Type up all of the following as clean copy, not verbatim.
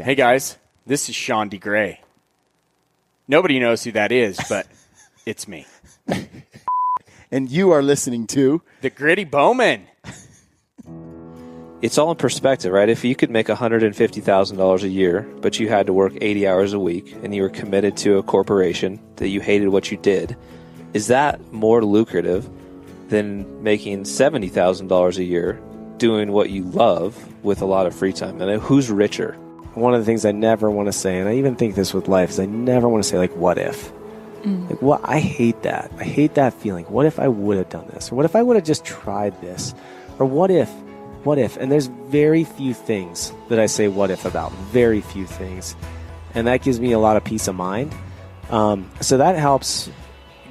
podcast. Hey, guys. This is Sean DeGray. Nobody knows who that is, but it's me. And you are listening to The Gritty Bowman. It's all in perspective, right? If you could make $150,000 a year, but you had to work 80 hours a week and you were committed to a corporation that you hated what you did, is that more lucrative than making $70,000 a year doing what you love with a lot of free time? And who's richer? One of the things I never want to say, and I even think this with life, is I never want to say, like, what if? Like, what? I hate that. I hate that feeling. What if I would have done this? Or what if I would have just tried this? Or what if? What if? And there's very few things that I say what if about. Very few things. And that gives me a lot of peace of mind. So that helps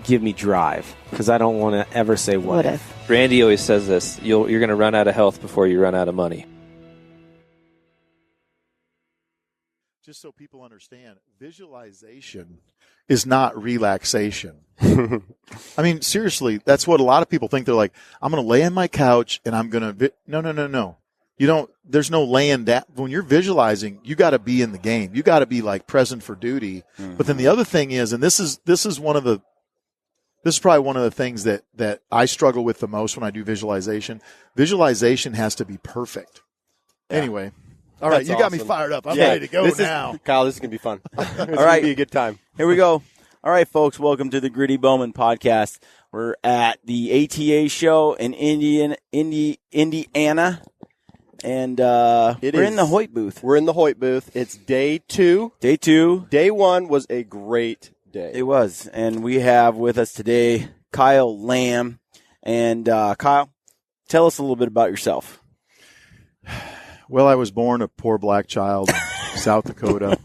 give me drive, because I don't want to ever say what if. Randy always says this, you're going to run out of health before you run out of money. Just so people understand, visualization is not relaxation. I mean, seriously, that's what a lot of people think. They're like, I'm going to lay on my couch and I'm going to no. You don't, there's no laying down. When you're visualizing, you got to be in the game. You got to be like present for duty. Mm-hmm. But then the other thing is, and this is probably one of the things that I struggle with the most when I do visualization. Visualization has to be perfect. Yeah. Anyway. All right, you got me fired up. I'm ready to go now. Kyle, this is going to be fun. All right. Going to be a good time. Here we go. All right, folks, welcome to the Gritty Bowman podcast. We're at the ATA show in Indiana, and we're in the Hoyt booth. We're in the Hoyt booth. It's day 2. Day 2. Day 1 was a great day. It was, and we have with us today Kyle Lamb. And Kyle, tell us a little bit about yourself. Well, I was born a poor black child in South Dakota,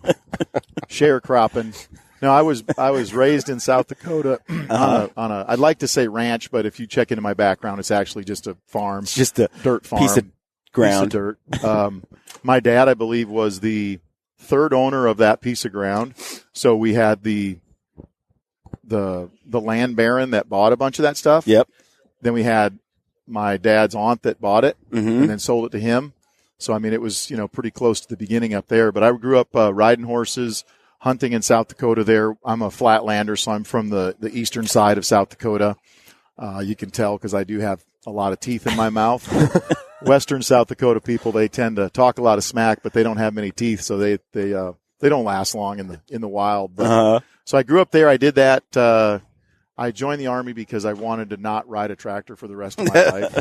sharecropping. No, I was raised in South Dakota on a I'd like to say ranch, but if you check into my background, it's actually just a farm. It's just a dirt farm. Piece of ground. Piece of dirt. My dad, I believe, was the third owner of that piece of ground. So we had the land baron that bought a bunch of that stuff. Yep. Then we had my dad's aunt that bought it and then sold it to him. So, I mean, it was, pretty close to the beginning up there. But I grew up riding horses, hunting in South Dakota there. I'm a flatlander, so I'm from the eastern side of South Dakota. You can tell because I do have a lot of teeth in my mouth. Western South Dakota people, they tend to talk a lot of smack, but they don't have many teeth, so they don't last long in the wild. But, So I grew up there. I did that. I joined the Army because I wanted to not ride a tractor for the rest of my life.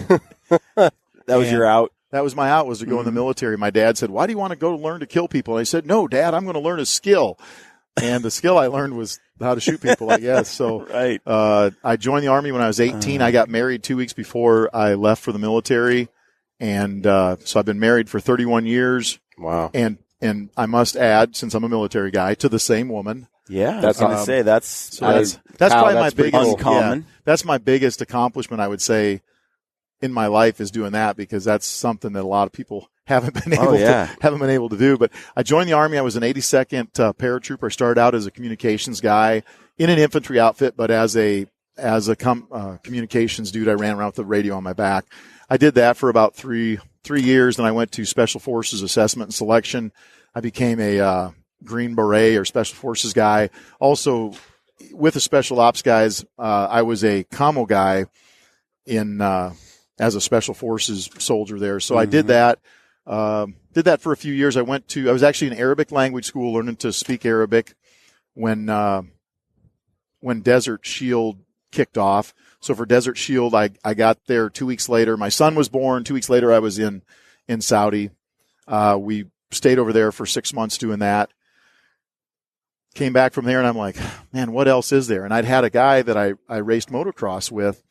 That was your out. That was my out, was to go in the military. My dad said, "Why do you want to go learn to kill people?" And I said, "No, Dad, I'm going to learn a skill." And the skill I learned was how to shoot people, I guess. So right. I joined the Army when I was 18. I got married 2 weeks before I left for the military. And so I've been married for 31 years. Wow. And I must add, since I'm a military guy, to the same woman. Yeah, that's going to say that's probably my biggest uncommon. Yeah, that's my biggest accomplishment, I would say, in my life, is doing that, because that's something that a lot of people haven't been able to do. But I joined the Army. I was an 82nd paratrooper. I started out as a communications guy in an infantry outfit, but as a communications dude, I ran around with the radio on my back. I did that for about three years. Then I went to Special Forces Assessment and Selection. I became a Green Beret or Special Forces guy. Also, with the Special Ops guys, I was a commo guy as a Special Forces soldier there. So I did that. Did that for a few years. I was actually in Arabic language school learning to speak Arabic when Desert Shield kicked off. So for Desert Shield, I got there 2 weeks later. My son was born. 2 weeks later, I was in Saudi. We stayed over there for 6 months doing that. Came back from there, and I'm like, man, what else is there? And I'd had a guy that I raced motocross with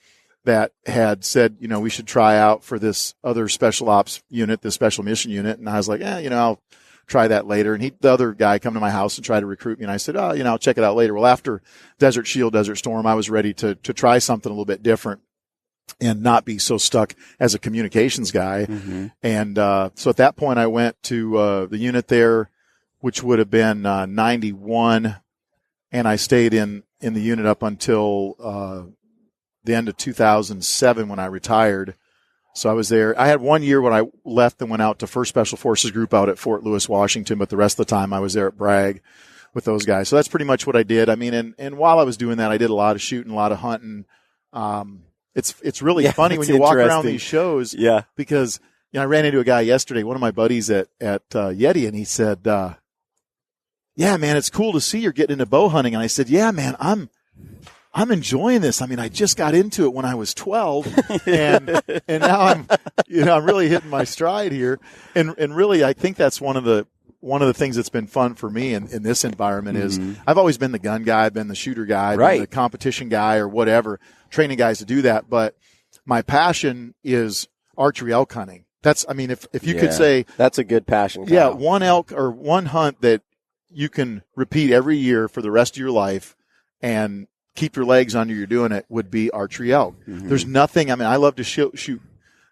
that had said, we should try out for this other special ops unit, this special mission unit. And I was like, I'll try that later. And the other guy come to my house and try to recruit me. And I said, I'll check it out later. Well, after Desert Shield, Desert Storm, I was ready to try something a little bit different and not be so stuck as a communications guy. Mm-hmm. And so at that point, I went to the unit there, which would have been 91. And I stayed in the unit up until the end of 2007 when I retired. So I was there. I had 1 year when I left and went out to 1st Special Forces Group out at Fort Lewis, Washington, but the rest of the time I was there at Bragg with those guys. So that's pretty much what I did. I mean, and while I was doing that, I did a lot of shooting, a lot of hunting. It's really funny when you walk around these shows. Yeah. Because, I ran into a guy yesterday, one of my buddies at Yeti, and he said, yeah, man, it's cool to see you're getting into bow hunting. And I said, yeah, man, I'm enjoying this. I mean, I just got into it when I was 12 and now I'm really hitting my stride here. And really, I think that's one of the things that's been fun for me in this environment is I've always been the gun guy, I've been the shooter guy, I've been the competition guy or whatever, training guys to do that. But my passion is archery elk hunting. That's, I mean, if you could say that's a good passion. Kyle. Yeah. One elk or one hunt that you can repeat every year for the rest of your life and keep your legs under you doing it would be archery elk. There's nothing. I mean, I love to shoot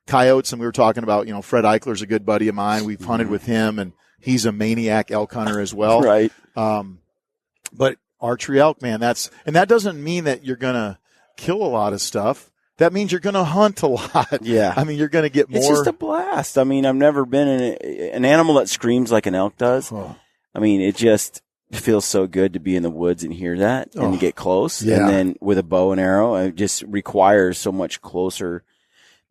coyotes, and we were talking about, Fred Eichler's a good buddy of mine. We've hunted with him, and he's a maniac elk hunter as well. Right. But archery elk, man, and that doesn't mean that you're going to kill a lot of stuff. That means you're going to hunt a lot. Yeah. I mean, you're going to get more. It's just a blast. I mean, I've never been in an animal that screams like an elk does. Oh. I mean, it just feels so good to be in the woods and hear that and get close. Yeah. And then with a bow and arrow, it just requires so much closer,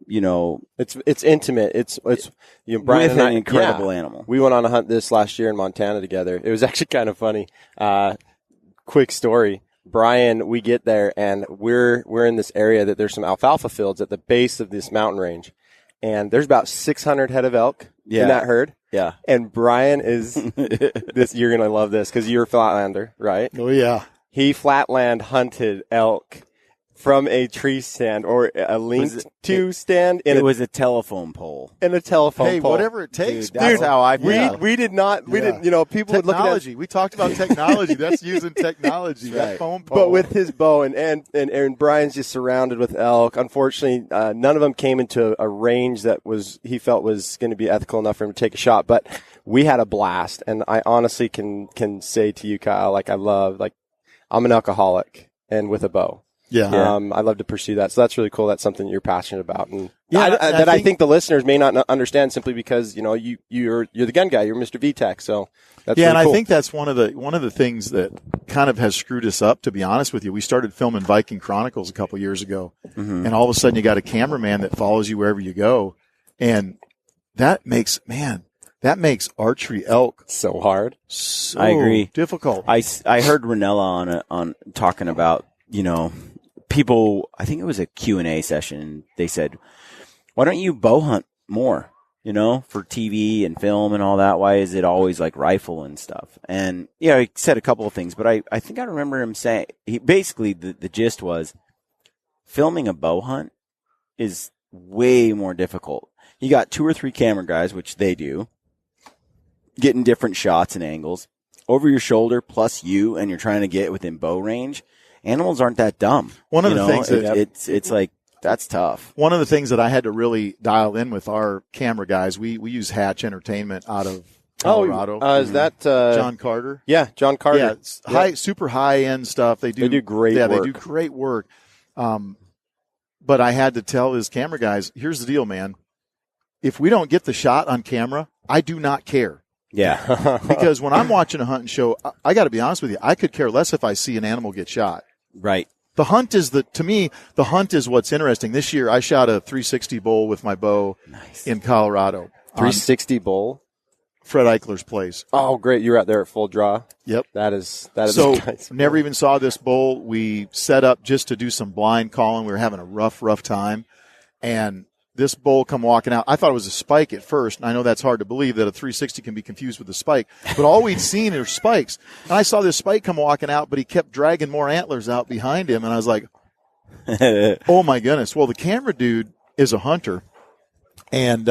It's intimate. It's Brian with and an I, incredible animal. We went on a hunt this last year in Montana together. It was actually kind of funny. Quick story. Brian, we get there and we're in this area that there's some alfalfa fields at the base of this mountain range. And there's about 600 head of elk in that herd. Yeah. And Brian is you're going to love this because you're a flatlander, right? Oh, yeah. He flatland hunted elk from a tree stand or a lean-to stand It was a telephone pole. in a telephone Hey, pole. whatever it takes. Dude, that's how I We feel. we did not we didn't people would look at us, Technology. We talked about technology. That's using technology. That phone pole. but with his bow and Brian's just surrounded with elk. Unfortunately, none of them came into a range that he felt was going to be ethical enough for him to take a shot. But we had a blast, and I honestly can say to you, Kyle, I'm an alcoholic and with a bow. Yeah. I love to pursue that. So that's really cool. That's something you're passionate about. And Yeah, I think the listeners may not understand simply because, you're the gun guy. You're Mr. VTech. So that's yeah, really and cool. I think that's one of the things that kind of has screwed us up, to be honest with you. We started filming Viking Chronicles a couple years ago, and all of a sudden you got a cameraman that follows you wherever you go, and that makes archery elk so hard. so I agree. difficult. I heard Ranella on talking about, people, I think it was a Q&A session. They said, why don't you bow hunt more, for TV and film and all that? Why is it always like rifle and stuff? And he said a couple of things, but I think I remember him saying, basically the gist was filming a bow hunt is way more difficult. You got 2 or 3 camera guys, which they do, getting different shots and angles over your shoulder plus you, and you're trying to get within bow range. Animals aren't that dumb. One of the things that it's like, that's tough. One of the things that I had to really dial in with our camera guys, we use Hatch Entertainment out of Colorado. Is that John Carter? Yeah, John Carter. Yeah, it's super high end stuff. They do great Yeah, work. they do great work. But I had to tell his camera guys, here's the deal, man. If we don't get the shot on camera, I do not care. Yeah. Because when I'm watching a hunting show, I got to be honest with you, I could care less if I see an animal get shot. Right. The hunt is to me, the hunt is what's interesting. This year, I shot a 360 bull with my bow in Colorado. 360 bull. Fred Eichler's place. Oh, great! You were out there at full draw. Yep. That is So nice. never even saw this bull. We set up just to do some blind calling. We were having a rough time, and this bull come walking out. I thought it was a spike at first, and I know that's hard to believe that a 360 can be confused with a spike. But all we'd seen are spikes. And I saw this spike come walking out, but he kept dragging more antlers out behind him, and I was like, oh, my goodness. Well, the camera dude is a hunter, and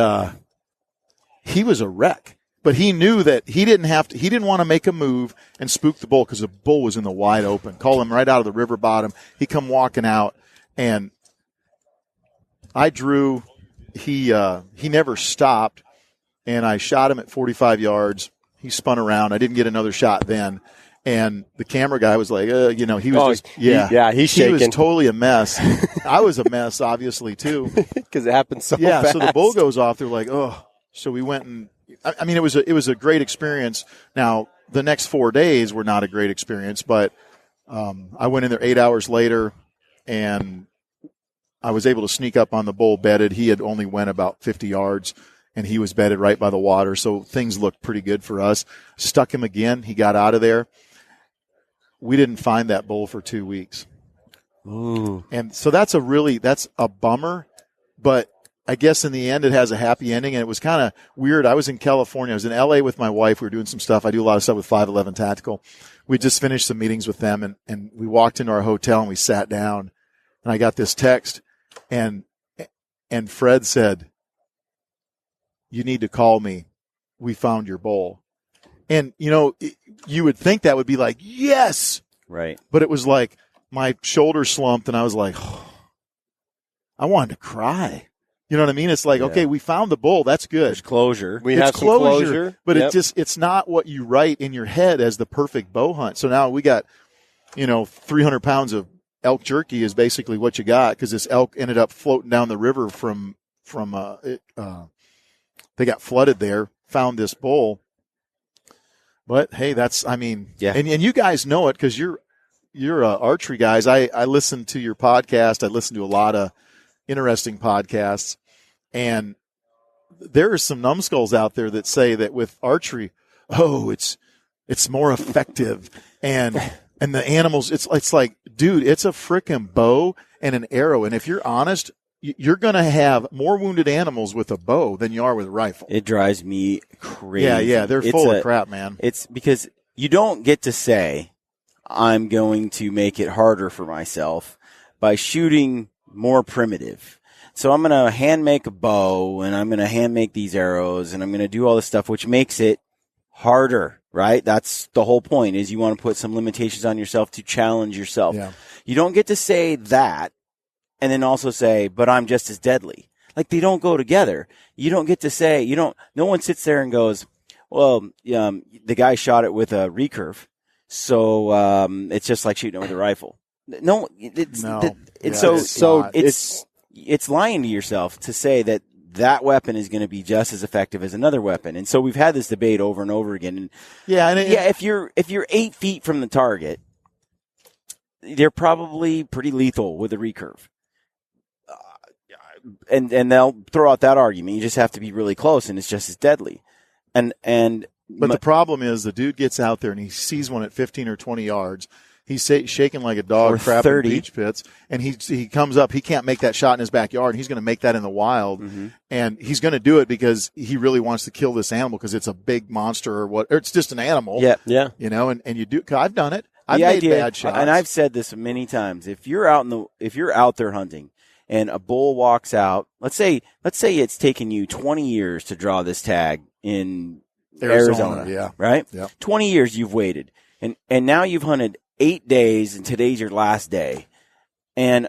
he was a wreck. But he knew that he didn't want to make a move and spook the bull because the bull was in the wide open. Call him right out of the river bottom. He come walking out, and I drew. He never stopped, and I shot him at 45 yards. He spun around. I didn't get another shot then. And the camera guy was like, he was he's shaking. He was totally a mess. I was a mess, obviously, too. Because it happened so fast. So the bull goes off. They're like, oh. So we went and, it was a great experience. Now, the next 4 days were not a great experience, but I went in there 8 hours later, and I was able to sneak up on the bull bedded. He had only went about 50 yards. And he was bedded right by the water, so things looked pretty good for us. Stuck him again. He got out of there. We didn't find that bull for 2 weeks. Ooh. And so that's a bummer, but I guess in the end it has a happy ending, and it was kind of weird. I was in California. I was in L.A. with my wife. We were doing some stuff. I do a lot of stuff with 511 Tactical. We just finished some meetings with them, and we walked into our hotel, and we sat down, and I got this text, and Fred said, "You need to call me. We found your bull." And, you would think that would be like, yes. Right. But it was like my shoulder slumped, and I was like, I wanted to cry. You know what I mean? It's like, okay, we found the bull. That's good. There's closure. We have some closure. But it's not what you write in your head as the perfect bow hunt. So now we got, 300 pounds of elk jerky is basically what you got, because this elk ended up floating down the river from they got flooded there, found this bull. But hey, and you guys know it because you're archery guys. I listen to your podcast. I listen to a lot of interesting podcasts, and there are some numbskulls out there that say that with archery, it's more effective, and the animals, it's like, dude, it's a frickin' bow and an arrow, and if you're honest, you're going to have more wounded animals with a bow than you are with a rifle. It drives me crazy. Yeah, they're full of crap, man. It's because you don't get to say, I'm going to make it harder for myself by shooting more primitive. So I'm going to hand make a bow, and I'm going to hand make these arrows, and I'm going to do all this stuff, which makes it harder, right? That's the whole point, is you want to put some limitations on yourself to challenge yourself. Yeah. You don't get to say that and then also say, but I'm just as deadly. Like, they don't go together. You don't get to say, no one sits there and goes, well, the guy shot it with a recurve, so it's just like shooting it with a rifle. No, it's lying to yourself to say that weapon is going to be just as effective as another weapon. And so we've had this debate over and over again. And if you're 8 feet from the target, they're probably pretty lethal with a recurve. And they'll throw out that argument. You just have to be really close, and it's just as deadly. But the problem is, the dude gets out there and he sees one at 15 or 20 yards. He's shaking like a dog, crapping beach pits, and he comes up. He can't make that shot in his backyard. He's going to make that in the wild, and he's going to do it because he really wants to kill this animal because it's a big monster or it's just an animal. Yeah. And you do. 'Cause I've done it. I've made bad shots, and I've said this many times. If you're out there hunting, and a bull walks out, let's say it's taken you 20 years to draw this tag in Arizona, right? Yeah. 20 years you've waited. And now you've hunted 8 days, and today's your last day. And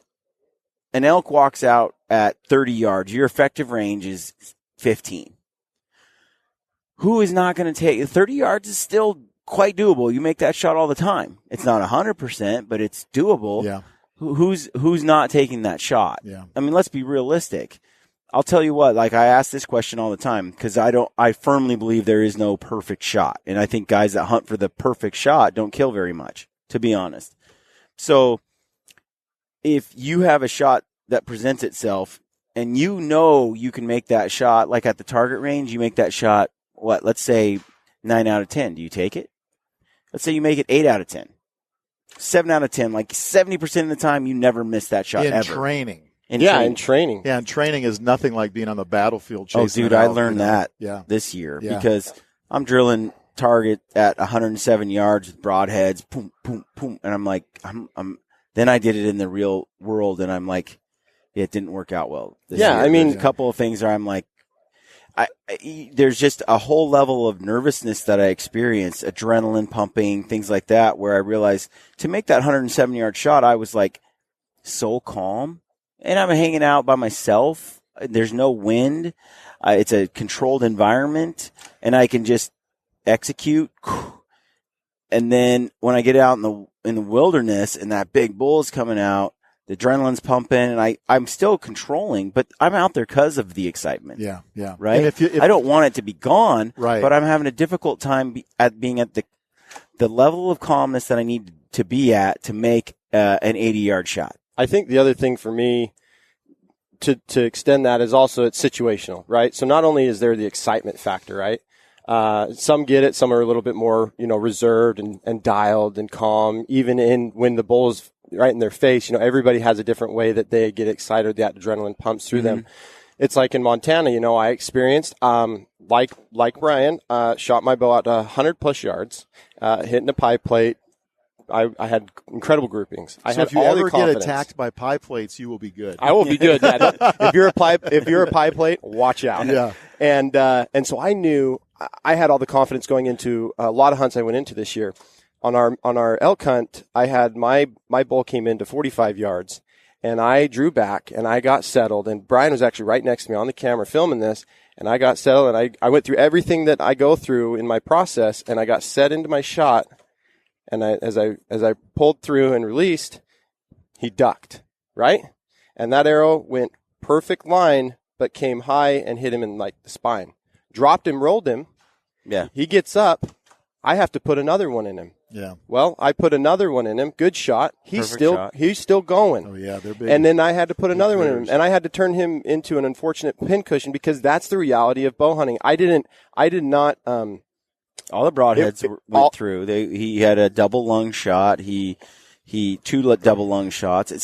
an elk walks out at 30 yards. Your effective range is 15. Who is not going to take 30 yards is still quite doable. You make that shot all the time. It's not 100%, but it's doable. Yeah. Who's not taking that shot? Yeah. I mean, let's be realistic. I'll tell you what, like, I ask this question all the time because I firmly believe there is no perfect shot. And I think guys that hunt for the perfect shot don't kill very much, to be honest. So if you have a shot that presents itself and you can make that shot, like at the target range, you make that shot, let's say 9 out of 10. Do you take it? Let's say you make it 8 out of 10. 7 out of 10, like 70% of the time, you never miss that shot in ever. Training. In training. Yeah, and training is nothing like being on the battlefield chasing. Oh, dude, I learned that this year because I'm drilling target at 107 yards with broadheads, boom, boom, boom, and I'm like, then I did it in the real world, and I'm like, it didn't work out well. There's a couple of things where I'm like, there's just a whole level of nervousness that I experienced, adrenaline pumping, things like that, where I realized to make that 107-yard shot, I was like so calm, and I'm hanging out by myself. There's no wind. It's a controlled environment, and I can just execute. And then when I get out in the wilderness and that big bull's coming out, the adrenaline's pumping, and I'm still controlling, but I'm out there because of the excitement. Yeah, yeah. Right? And if I don't want it to be gone, right. But I'm having a difficult time being at the level of calmness that I need to be at to make an 80-yard shot. I think the other thing for me to extend that is also it's situational, right? So not only is there the excitement factor, right? Some get it, some are a little bit more, reserved and dialed and calm, even when the bull is right in their face. Everybody has a different way that they get excited, that adrenaline pumps through them. It's like in Montana, I experienced, like Brian, shot my bow out to 100 plus yards, hitting a pie plate. I had incredible groupings. I had if you all the ever get confidence. attacked by pie plates, you will be good. I will be good. Man. If you're a pie plate, watch out. Yeah. And so I knew I had all the confidence going into a lot of hunts I went into this year. On our elk hunt, I had my bull came into 45 yards, and I drew back and I got settled. And Brian was actually right next to me on the camera filming this, and I got settled and I went through everything that I go through in my process, and I got set into my shot. And as I pulled through and released, he ducked, right? And that arrow went perfect line, but came high and hit him in like the spine. Dropped him, rolled him. Yeah. He gets up. I have to put another one in him. Yeah. Well, I put another one in him. Good shot. He's still going. Oh yeah, they're big. And then I had to put another one in him, and I had to turn him into an unfortunate pincushion because that's the reality of bow hunting. I did not. All the broadheads went through. He had a double lung shot. He two double lung shots. It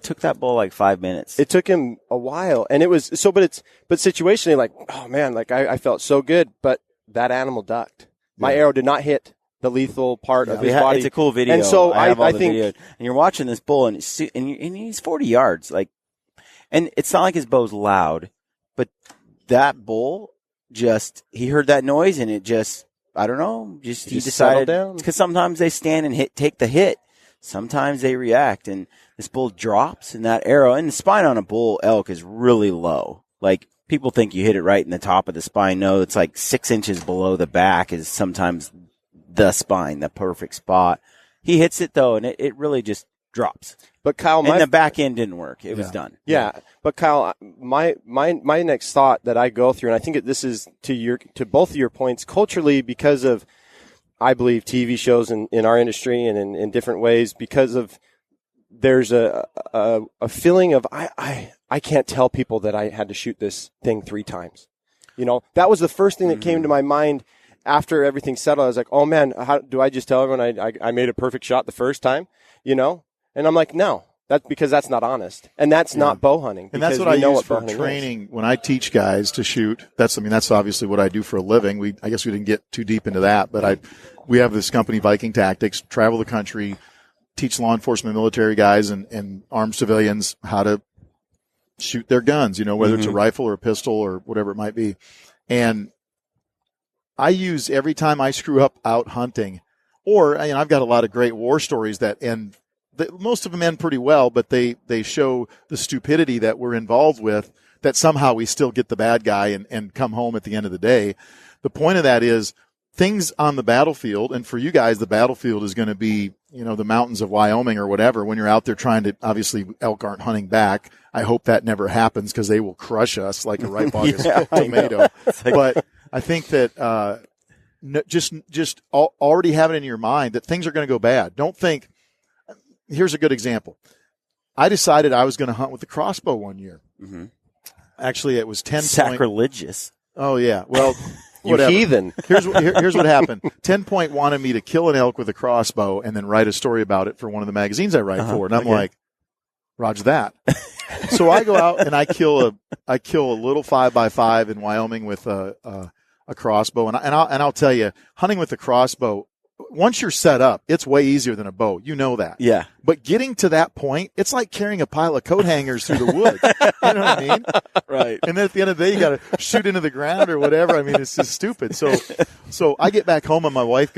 took that bull like 5 minutes. It took him a while, and it was so. But situationally, like, oh man, like I felt so good, but that animal ducked. My arrow did not hit the lethal part of his body. It's a cool video. And so I think, videos. And you're watching this bull, and he's 40 yards. Like, and it's not like his bow's loud, but that bull he heard that noise, and it just. I don't know. He decided because sometimes they stand and take the hit. Sometimes they react, and this bull drops, and that arrow and the spine on a bull elk is really low. Like people think you hit it right in the top of the spine. No, it's like 6 inches below the back is sometimes the spine, the perfect spot. He hits it though, and it really just drops. But Kyle, the back end didn't work. It was done. Yeah. But Kyle, my next thought that I go through, and I think this is to both of your points culturally, because of, I believe, TV shows in our industry and in different ways, because of there's a feeling of I can't tell people that I had to shoot this thing 3 times. That was the first thing that came to my mind after everything settled. I was like, oh man, how do I just tell everyone I made a perfect shot the first time? And I'm like, no, that's because that's not honest. And that's not bow hunting. And that's what I use for training when I teach guys to shoot. That's obviously what I do for a living. I guess we didn't get too deep into that, but we have this company, Viking Tactics, travel the country, teach law enforcement, military guys and armed civilians how to shoot their guns, whether it's a rifle or a pistol or whatever it might be. And I use every time I screw up out hunting, or I've got a lot of great war stories that end. Most of them end pretty well, but they show the stupidity that we're involved with, that somehow we still get the bad guy and come home at the end of the day. The point of that is things on the battlefield, and for you guys, the battlefield is going to be, the mountains of Wyoming or whatever, when you're out there trying to, obviously elk aren't hunting back. I hope that never happens because they will crush us like a ripe August tomato. But I think that just already have it in your mind that things are going to go bad. Don't think. Here's a good example. I decided I was going to hunt with the crossbow one year. Mm-hmm. Actually, it was 10 sacrilegious. Oh yeah. Well, you heathen. Here's what happened. 10 Point wanted me to kill an elk with a crossbow and then write a story about it for one of the magazines I write for, and I'm like, Roger that. So I go out and I kill a little 5x5 in Wyoming with a crossbow, and I'll tell you, hunting with a crossbow, once you're set up, it's way easier than a bow. You know that. Yeah. But getting to that point, it's like carrying a pile of coat hangers through the woods. You know what I mean? Right. And then at the end of the day, you got to shoot into the ground or whatever. I mean, it's just stupid. So I get back home and my wife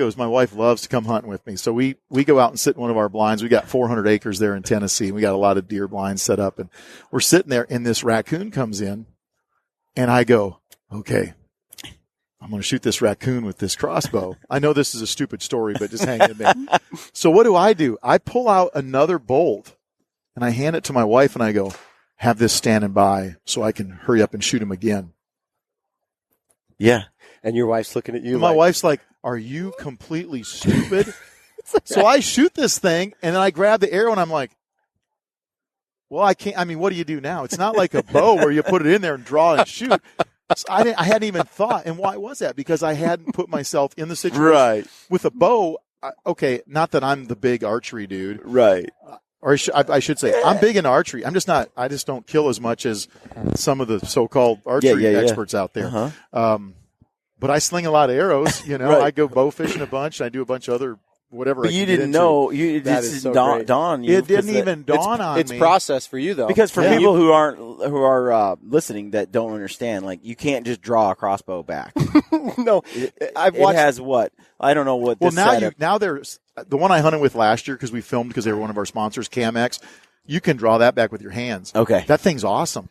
loves to come hunting with me. So we go out and sit in one of our blinds. We got 400 acres there in Tennessee. We got a lot of deer blinds set up, and we're sitting there, and this raccoon comes in, and I go, okay, I'm going to shoot this raccoon with this crossbow. I know this is a stupid story, but just hang in there. So what do? I pull out another bolt, and I hand it to my wife, and I go, have this standing by so I can hurry up and shoot him again. Yeah. And your wife's looking at you. And my wife's like, are you completely stupid? So I shoot this thing, and then I grab the arrow, and I'm like, well, I can't. I mean, what do you do now? It's not like a bow where you put it in there and draw and shoot. So I hadn't even thought. And why was that? Because I hadn't put myself in the situation. Right. With a bow, okay, not that I'm the big archery dude. Right. Or I should say, I'm big in archery. I just don't kill as much as some of the so-called archery experts out there. Uh-huh. But I sling a lot of arrows. You know, Right. I go bow fishing a bunch. I do a bunch of other whatever. But I you can get didn't into. know. It That just is so didn't great. dawn on you. It didn't even dawn on It's me. process for you, though. Because for Yeah. people who are listening that don't understand, like you can't just draw a crossbow back. No, I've It watched. has what? I don't know what. Well, this now setup- there's the one I hunted with last year because we filmed because they were one of our sponsors, CamX. You can draw that back with your hands. Okay. That thing's awesome.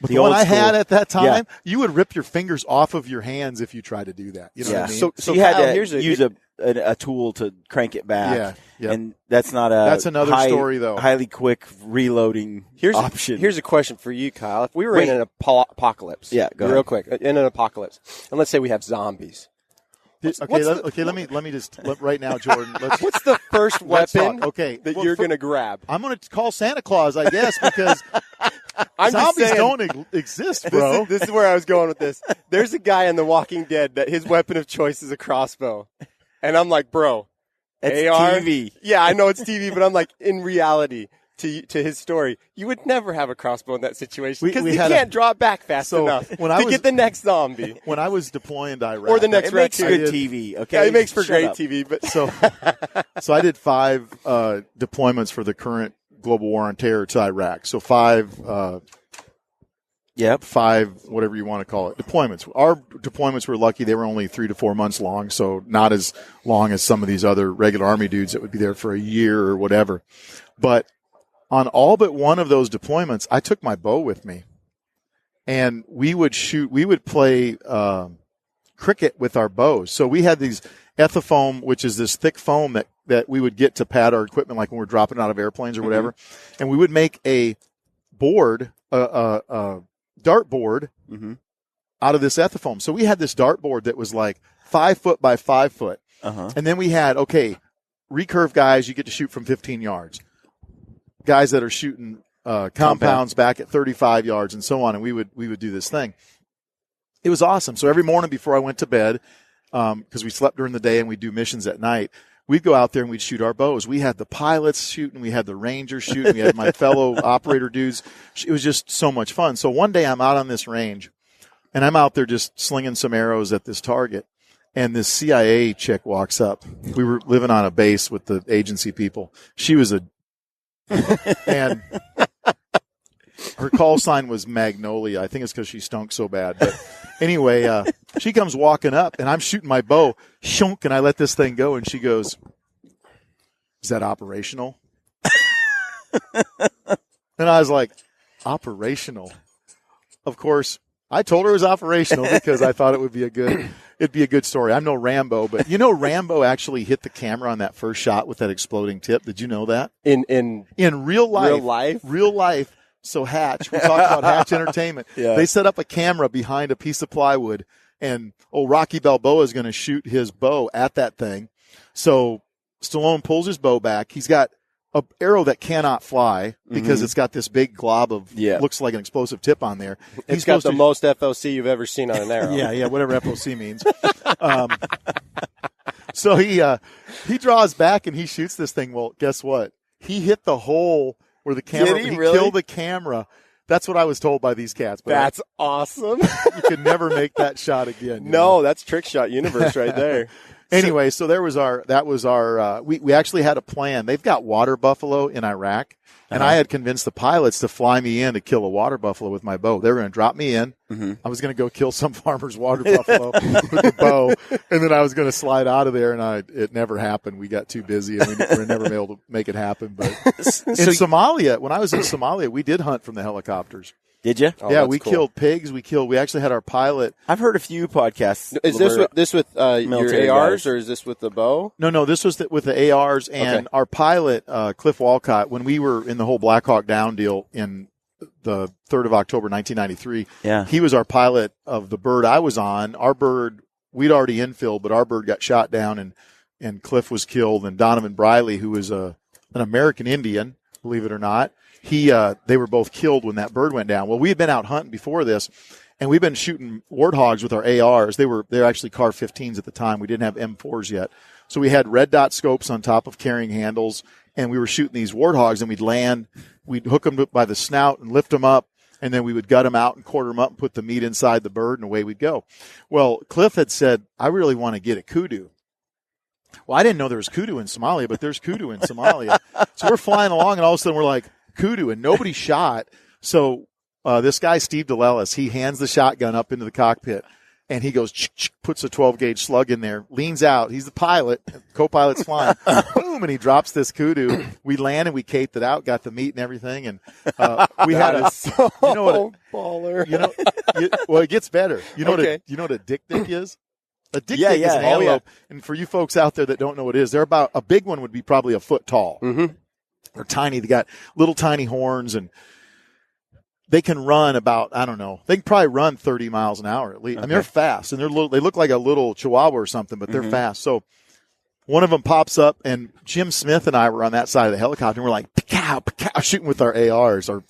But The the one old I had school. at that time, Yeah. you would rip your fingers off of your hands if you tried to do that. You know yeah. what I mean? So you had Kyle, to here's use a tool to crank it back. Yeah, yeah. And that's not That's another story, though. Highly quick reloading option. Here's a question for you, Kyle. If we were Wait. in an apocalypse, Yeah, go real ahead. quick, in an apocalypse, and let's say we have zombies. Let me just right now, Jordan. What's the first Let's weapon talk. Okay, that well, you're going to grab? I'm going to call Santa Claus, I guess, because I'm just zombies saying, don't exist, bro. This is where I was going with this. There's a guy in The Walking Dead that his weapon of choice is a crossbow. And I'm like, bro, It's AR? TV. Yeah, I know it's TV, but I'm like, in reality, to his story, you would never have a crossbow in that situation because we you had can't draw it back fast So, enough when I to was- get the next zombie. When I was deploying to Iraq, Or the next It makes raccoon. good TV. Okay. Yeah, it makes for Shut great up. TV, but So I did 5 deployments for the current global war on terror to Iraq. So 5 Yep. 5, whatever you want to call it, deployments. Our deployments were lucky. They were only 3 to 4 months long, so not as long as some of these other regular Army dudes that would be there for a year or whatever. But on all but one of those deployments, I took my bow with me. And we would play cricket with our bows. So we had these ethafoam, which is this thick foam that we would get to pad our equipment, like when we're dropping out of airplanes or whatever. And we would make a board, dart board out of this ethafoam. So we had this dart board that was like 5 foot by 5 foot. Uh-huh. And then we had, recurve guys, you get to shoot from 15 yards. Guys that are shooting compounds back at 35 yards and so on. And we would do this thing. It was awesome. So every morning before I went to bed, because we slept during the day and we'd do missions at night, we'd go out there and we'd shoot our bows. We had the pilots shooting. We had the rangers shooting. We had my fellow operator dudes. It was just so much fun. So one day I'm out on this range, and I'm out there just slinging some arrows at this target. And this CIA chick walks up. We were living on a base with the agency people. She was and her call sign was Magnolia. I think it's because she stunk so bad. But anyway, she comes walking up, and I'm shooting my bow. Shunk, and I let this thing go, and she goes, "Is that operational?" And I was like, "Operational?" Of course, I told her it was operational because I thought it'd be a good story. I'm no Rambo, but you know Rambo actually hit the camera on that first shot with that exploding tip. Did you know that? in Real life. So Hatch, we talked about Hatch Entertainment. Yeah. They set up a camera behind a piece of plywood, and Rocky Balboa is going to shoot his bow at that thing. So Stallone pulls his bow back. He's got an arrow that cannot fly because it's got this big glob of looks like an explosive tip on there. It's got the most FOC you've ever seen on an arrow. Yeah, whatever FOC means. So he draws back and he shoots this thing. Well, guess what? He hit the hole where the camera. Did he really? Killed the camera. That's what I was told by these cats. But That's awesome. you can never make that shot again. you No, know? that's trick shot universe right there. Anyway, so that was our. We actually had a plan. They've got water buffalo in Iraq, and I had convinced the pilots to fly me in to kill a water buffalo with my bow. They were going to drop me in. I was going to go kill some farmer's water buffalo with the bow, and then I was going to slide out of there. And it never happened. We got too busy, and we were never able to make it happen. But in Somalia, when I was in Somalia, we did hunt from the helicopters. Did you? Oh, yeah, that's we cool. killed pigs. We actually had our pilot. I've heard a few podcasts. Is where- this with military your ARs guys. or is this with the bow? No, this was with the ARs and Okay. our pilot, Cliff Walcott, when we were in the whole Black Hawk Down deal in the 3rd of October, 1993. Yeah. He was our pilot of the bird I was on. Our bird, we'd already infilled, but our bird got shot down and Cliff was killed. And Donovan Briley, who was an American Indian, believe it or not, they were both killed when that bird went down. Well, we had been out hunting before this, and we've been shooting warthogs with our ARs. They're actually CAR 15s at the time. We didn't have M4s yet. So we had red dot scopes on top of carrying handles, and we were shooting these warthogs, and we'd hook them by the snout and lift them up, and then we would gut them out and quarter them up and put the meat inside the bird, and away we'd go. Well, Cliff had said, I really want to get a kudu. Well, I didn't know there was kudu in Somalia, but there's kudu in Somalia. So we're flying along, and all of a sudden we're like, kudu, and nobody shot. So this guy, Steve DeLellis, he hands the shotgun up into the cockpit, and he goes, puts a 12-gauge slug in there, leans out. He's the pilot. Co-pilot's flying. Boom, and he drops this kudu. We landed, we caped it out, got the meat and everything, and we had a So you know what baller. well, it gets better. You know Okay. what a dick is? A dick Yeah, is yeah. an Oh, antelope, and for you folks out there that don't know what it is, they're about a big one would be probably a foot tall. Mm-hmm. They're tiny. They got little tiny horns, and they can run about, I don't know, they can probably run 30 miles an hour at least. I mean, they're fast, and they look like a little chihuahua or something, but they're fast. So one of them pops up, and Jim Smith and I were on that side of the helicopter, and we're like, pow, pow, shooting with our ARs, our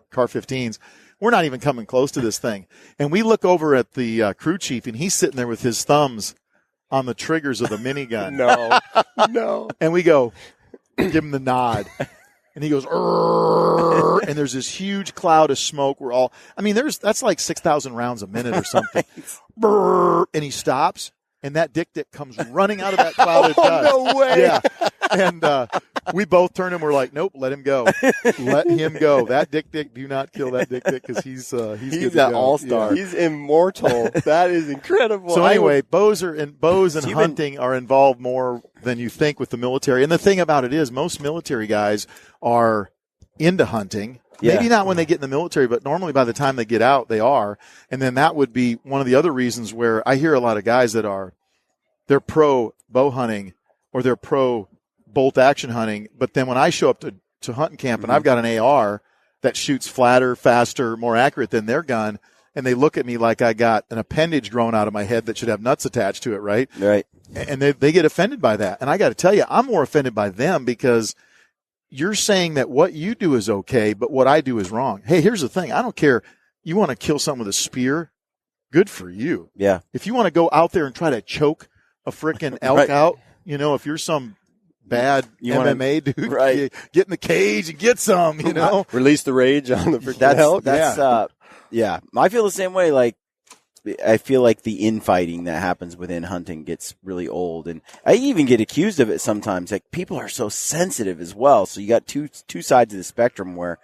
CAR 15s. We're not even coming close to this thing. And we look over at the crew chief, and he's sitting there with his thumbs on the triggers of the minigun. No. And we go, give him the nod. And he goes, "Arr," and there's this huge cloud of smoke. That's like 6,000 rounds a minute or something. Brrr, and he stops, and that dick comes running out of that cloud of dust. No way. Yeah. And we both turn and we're like, nope, let him go. Let him go. That dick, do not kill that dick because he's good to an go. all-star. Yeah. He's immortal. That is incredible. So anyway, bows and you've hunting are involved more than you think with the military. And the thing about it is most military guys are into hunting. Yeah. Maybe not when they get in the military, but normally by the time they get out, they are. And then that would be one of the other reasons where I hear a lot of guys they're pro bow hunting or they're pro bolt action hunting. But then when I show up to hunting camp and I've got an AR that shoots flatter, faster, more accurate than their gun, and they look at me like I got an appendage grown out of my head that should have nuts attached to it, right? Right. And they get offended by that. And I got to tell you, I'm more offended by them because you're saying that what you do is okay, but what I do is wrong. Hey, here's the thing. I don't care. You want to kill someone with a spear? Good for you. Yeah. If you want to go out there and try to choke a freaking elk Right. out, if you're some bad MMA dude, right. get in the cage and get some, Release the rage on the freaking That's elk. yeah. I feel the same way. Like, I feel like the infighting that happens within hunting gets really old, and I even get accused of it sometimes. Like, people are so sensitive as well. So you got two sides of the spectrum where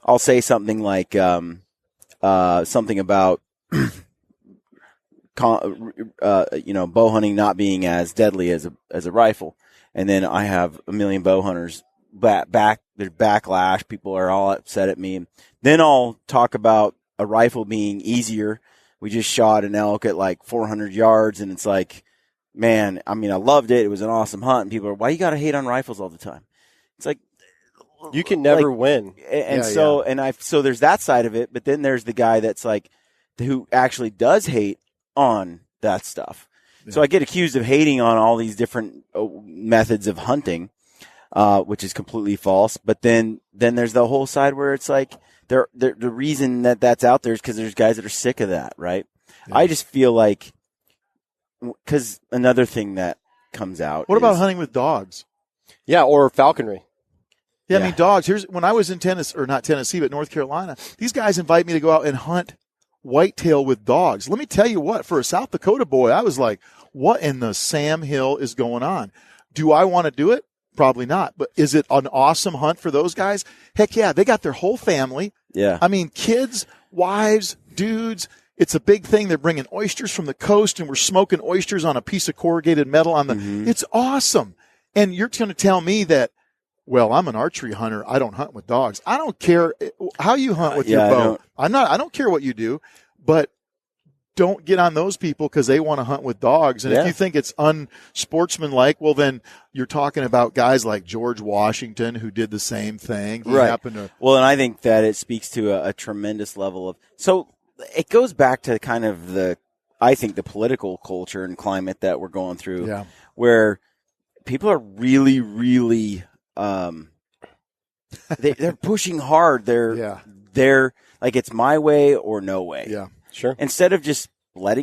I'll say something like something about bow hunting not being as deadly as a rifle, and then I have a million bow hunters back. There's backlash. People are all upset at me. Then I'll talk about a rifle being easier. We just shot an elk at like 400 yards, and it's like, man, I loved it. It was an awesome hunt. And people are, why you got to hate on rifles all the time? It's like, You can never win. And so there's that side of it, but then there's the guy that's like, who actually does hate on that stuff. Yeah. So I get accused of hating on all these different methods of hunting, which is completely false. But then there's the whole side where it's like, the reason that's out there is because there's guys that are sick of that, right? Yeah. I just feel like, because another thing that comes out. What about hunting with dogs? Yeah, or falconry. Yeah, I mean, dogs. When I was in not Tennessee, but North Carolina, these guys invite me to go out and hunt whitetail with dogs. Let me tell you what, for a South Dakota boy, I was like, what in the Sam Hill is going on? Do I want to do it? Probably not. But is it an awesome hunt for those guys? Heck yeah. They got their whole family. Yeah. I mean, kids, wives, dudes. It's a big thing. They're bringing oysters from the coast, and we're smoking oysters on a piece of corrugated metal on the. It's awesome. And you're going to tell me that well, I'm an archery hunter. I don't hunt with dogs. I don't care how you hunt with Yeah, your bow. I don't care what you do, but don't get on those people because they want to hunt with dogs. And if you think it's unsportsmanlike, well, then you're talking about guys like George Washington who did the same thing. He happened to. Well, and I think that it speaks to a tremendous level of. So it goes back to kind of the political culture and climate that we're going through, where people are really, really, they're pushing hard. They're like, it's my way or no way. Yeah. Sure. Instead of just let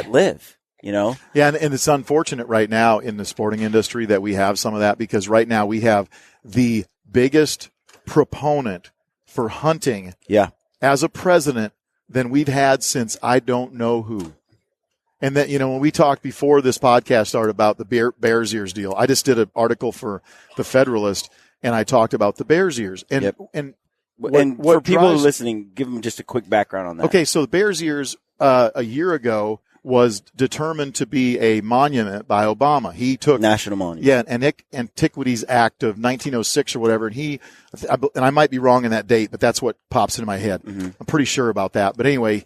live, you know? Yeah, and it's unfortunate right now in the sporting industry that we have some of that, because right now we have the biggest proponent for hunting as a president than we've had since I don't know who. And that, when we talked before this podcast started about the Bears ears deal, I just did an article for the Federalist, and I talked about the Bears ears. And for people listening, give them just a quick background on that. Okay, so the Bears ears a year ago was determined to be a monument by Obama. He took national monument. Yeah, an Antiquities Act of 1906 or whatever, and I might be wrong in that date, but that's what pops into my head. Mm-hmm. I'm pretty sure about that. But anyway,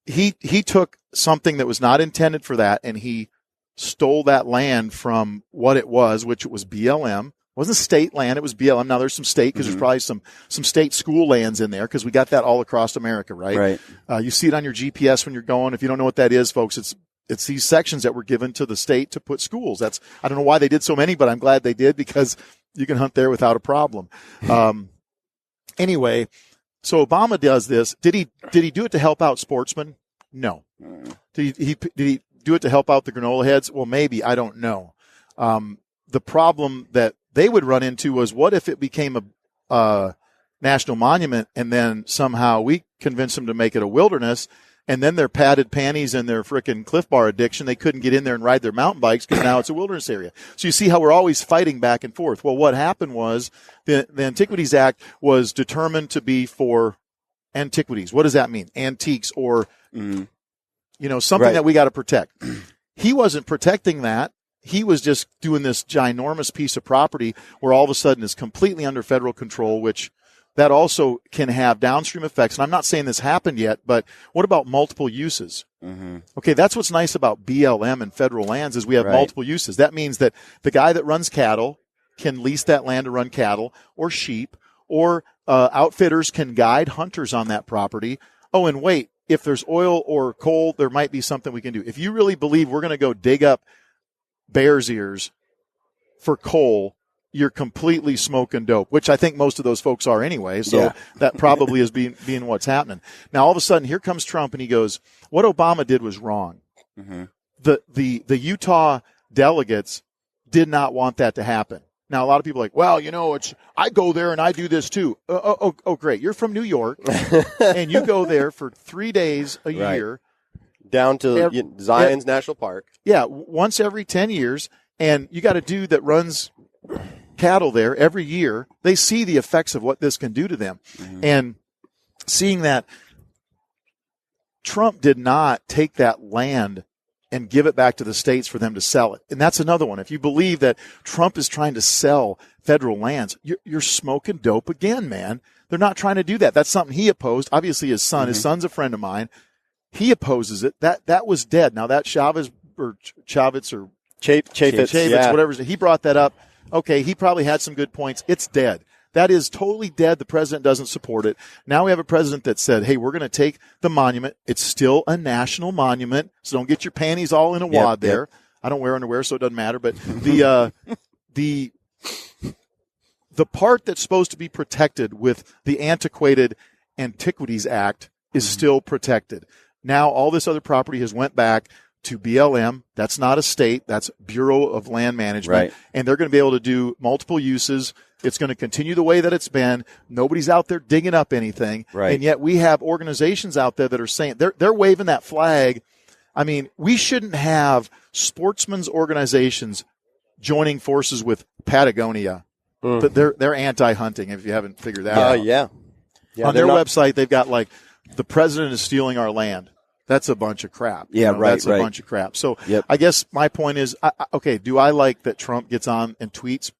he took something that was not intended for that, and he stole that land from what it was, which was BLM. It wasn't state land, it was BLM. Now there's some state, because there's probably some state school lands in there, because we got that all across America, right? You see it on your GPS when you're going. If you don't know what that is, folks, it's these sections that were given to the state to put schools. I don't know why they did so many, but I'm glad they did, because you can hunt there without a problem. Anyway, so Obama does this. Did he do it to help out sportsmen? No. Did he do it to help out the granola heads? Well, maybe. I don't know. The problem that they would run into was, what if it became a national monument, and then somehow we convinced them to make it a wilderness, and then their padded panties and their frickin' Cliff Bar addiction, they couldn't get in there and ride their mountain bikes because now it's a wilderness area. So you see how we're always fighting back and forth. Well, what happened was the Antiquities Act was determined to be for antiquities. What does that mean? Antiques, or something that we got to protect. He wasn't protecting that. He was just doing this ginormous piece of property where all of a sudden is completely under federal control, which that also can have downstream effects. And I'm not saying this happened yet, but what about multiple uses? Mm-hmm. Okay, that's what's nice about BLM and federal lands, is we have multiple uses. That means that the guy that runs cattle can lease that land to run cattle or sheep, or outfitters can guide hunters on that property. Oh, and wait, if there's oil or coal, there might be something we can do. If you really believe we're going to go dig up Bears ears for coal, you're completely smoking dope, which I think most of those folks are anyway. So that probably is being what's happening. Now, all of a sudden, here comes Trump, and he goes, what Obama did was wrong. Mm-hmm. The Utah delegates did not want that to happen. Now, a lot of people are like, well, I go there and I do this too. Oh, great. You're from New York, and you go there for 3 days a year. Down to Zion's National Park. Yeah, once every 10 years. And you got a dude that runs cattle there every year. They see the effects of what this can do to them. Mm-hmm. And seeing that Trump did not take that land and give it back to the states for them to sell it. And that's another one. If you believe that Trump is trying to sell federal lands, you're smoking dope again, man. They're not trying to do that. That's something he opposed. Obviously, his son's a friend of mine. He opposes it. That was dead. Now that Chaffetz, whatever, he brought that up. Okay, he probably had some good points. It's dead. That is totally dead. The president doesn't support it. Now we have a president that said, hey, we're going to take the monument. It's still a national monument, so don't get your panties all in a wad there. I don't wear underwear, so it doesn't matter. But the part that's supposed to be protected with the antiquated Antiquities Act is still protected. Now all this other property has went back to BLM. That's not a state. That's Bureau of Land Management. Right. And they're going to be able to do multiple uses. It's going to continue the way that it's been. Nobody's out there digging up anything. Right. And yet we have organizations out there that are saying they're waving that flag. I mean, we shouldn't have sportsmen's organizations joining forces with Patagonia. But they're anti-hunting, if you haven't figured that out. Yeah. On their website, they've got like, the president is stealing our land. That's a bunch of crap. That's a bunch of crap. So I guess my point is, okay, do I like that Trump gets on and tweets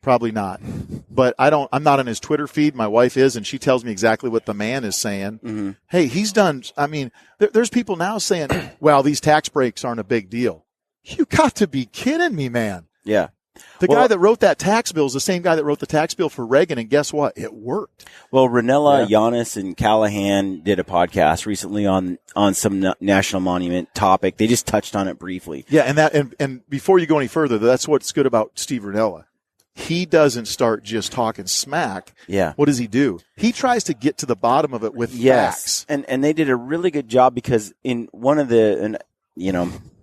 Probably not. But I'm not on his Twitter feed. My wife is, and she tells me exactly what the man is saying. Mm-hmm. Hey, he's done. I mean, there's people now saying, well, these tax breaks aren't a big deal. You got to be kidding me, man. Yeah. The guy that wrote that tax bill is the same guy that wrote the tax bill for Reagan, and guess what? It worked. Well, Ranella, Giannis, and Callahan did a podcast recently on some national monument topic. They just touched on it briefly. Yeah, and before you go any further, that's what's good about Steve Ranella. He doesn't start just talking smack. Yeah. What does he do? He tries to get to the bottom of it with facts. And they did a really good job because in one of the,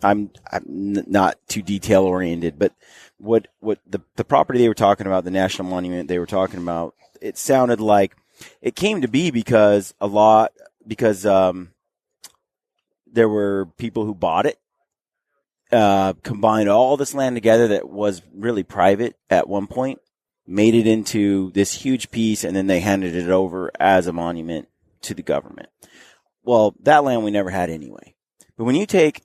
I'm not too detail oriented, but what the property they were talking about, the national monument they were talking about, it sounded like it came to be because there were people who bought it, combined all this land together that was really private at one point, made it into this huge piece, and then they handed it over as a monument to the government. Well, that land we never had anyway. But when you take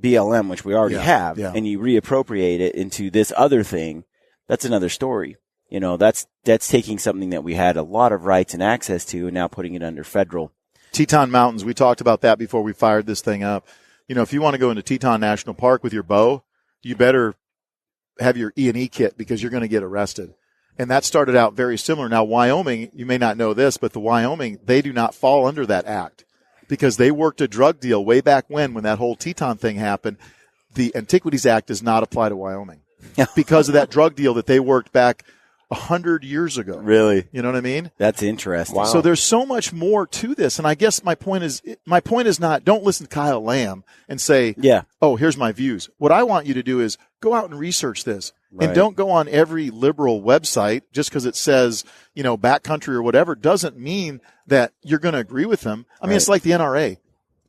BLM, which we already have, and you reappropriate it into this other thing, that's another story. That's taking something that we had a lot of rights and access to and now putting it under federal. Teton Mountains, we talked about that before we fired this thing up. If you want to go into Teton National Park with your bow, you better have your E&E kit because you're going to get arrested. And that started out very similar. Now, Wyoming, you may not know this, but the Wyoming, they do not fall under that act because they worked a drug deal way back when that whole Teton thing happened. The Antiquities Act does not apply to Wyoming because of that drug deal that they worked back 100 years ago. Really? You know what I mean? That's interesting. Wow. So there's so much more to this. And I guess my point is not, don't listen to Kyle Lamb and say, oh, here's my views. What I want you to do is go out and research this. Right. And don't go on every liberal website just because it says, backcountry or whatever doesn't mean that you're going to agree with them. I mean, It's like the NRA.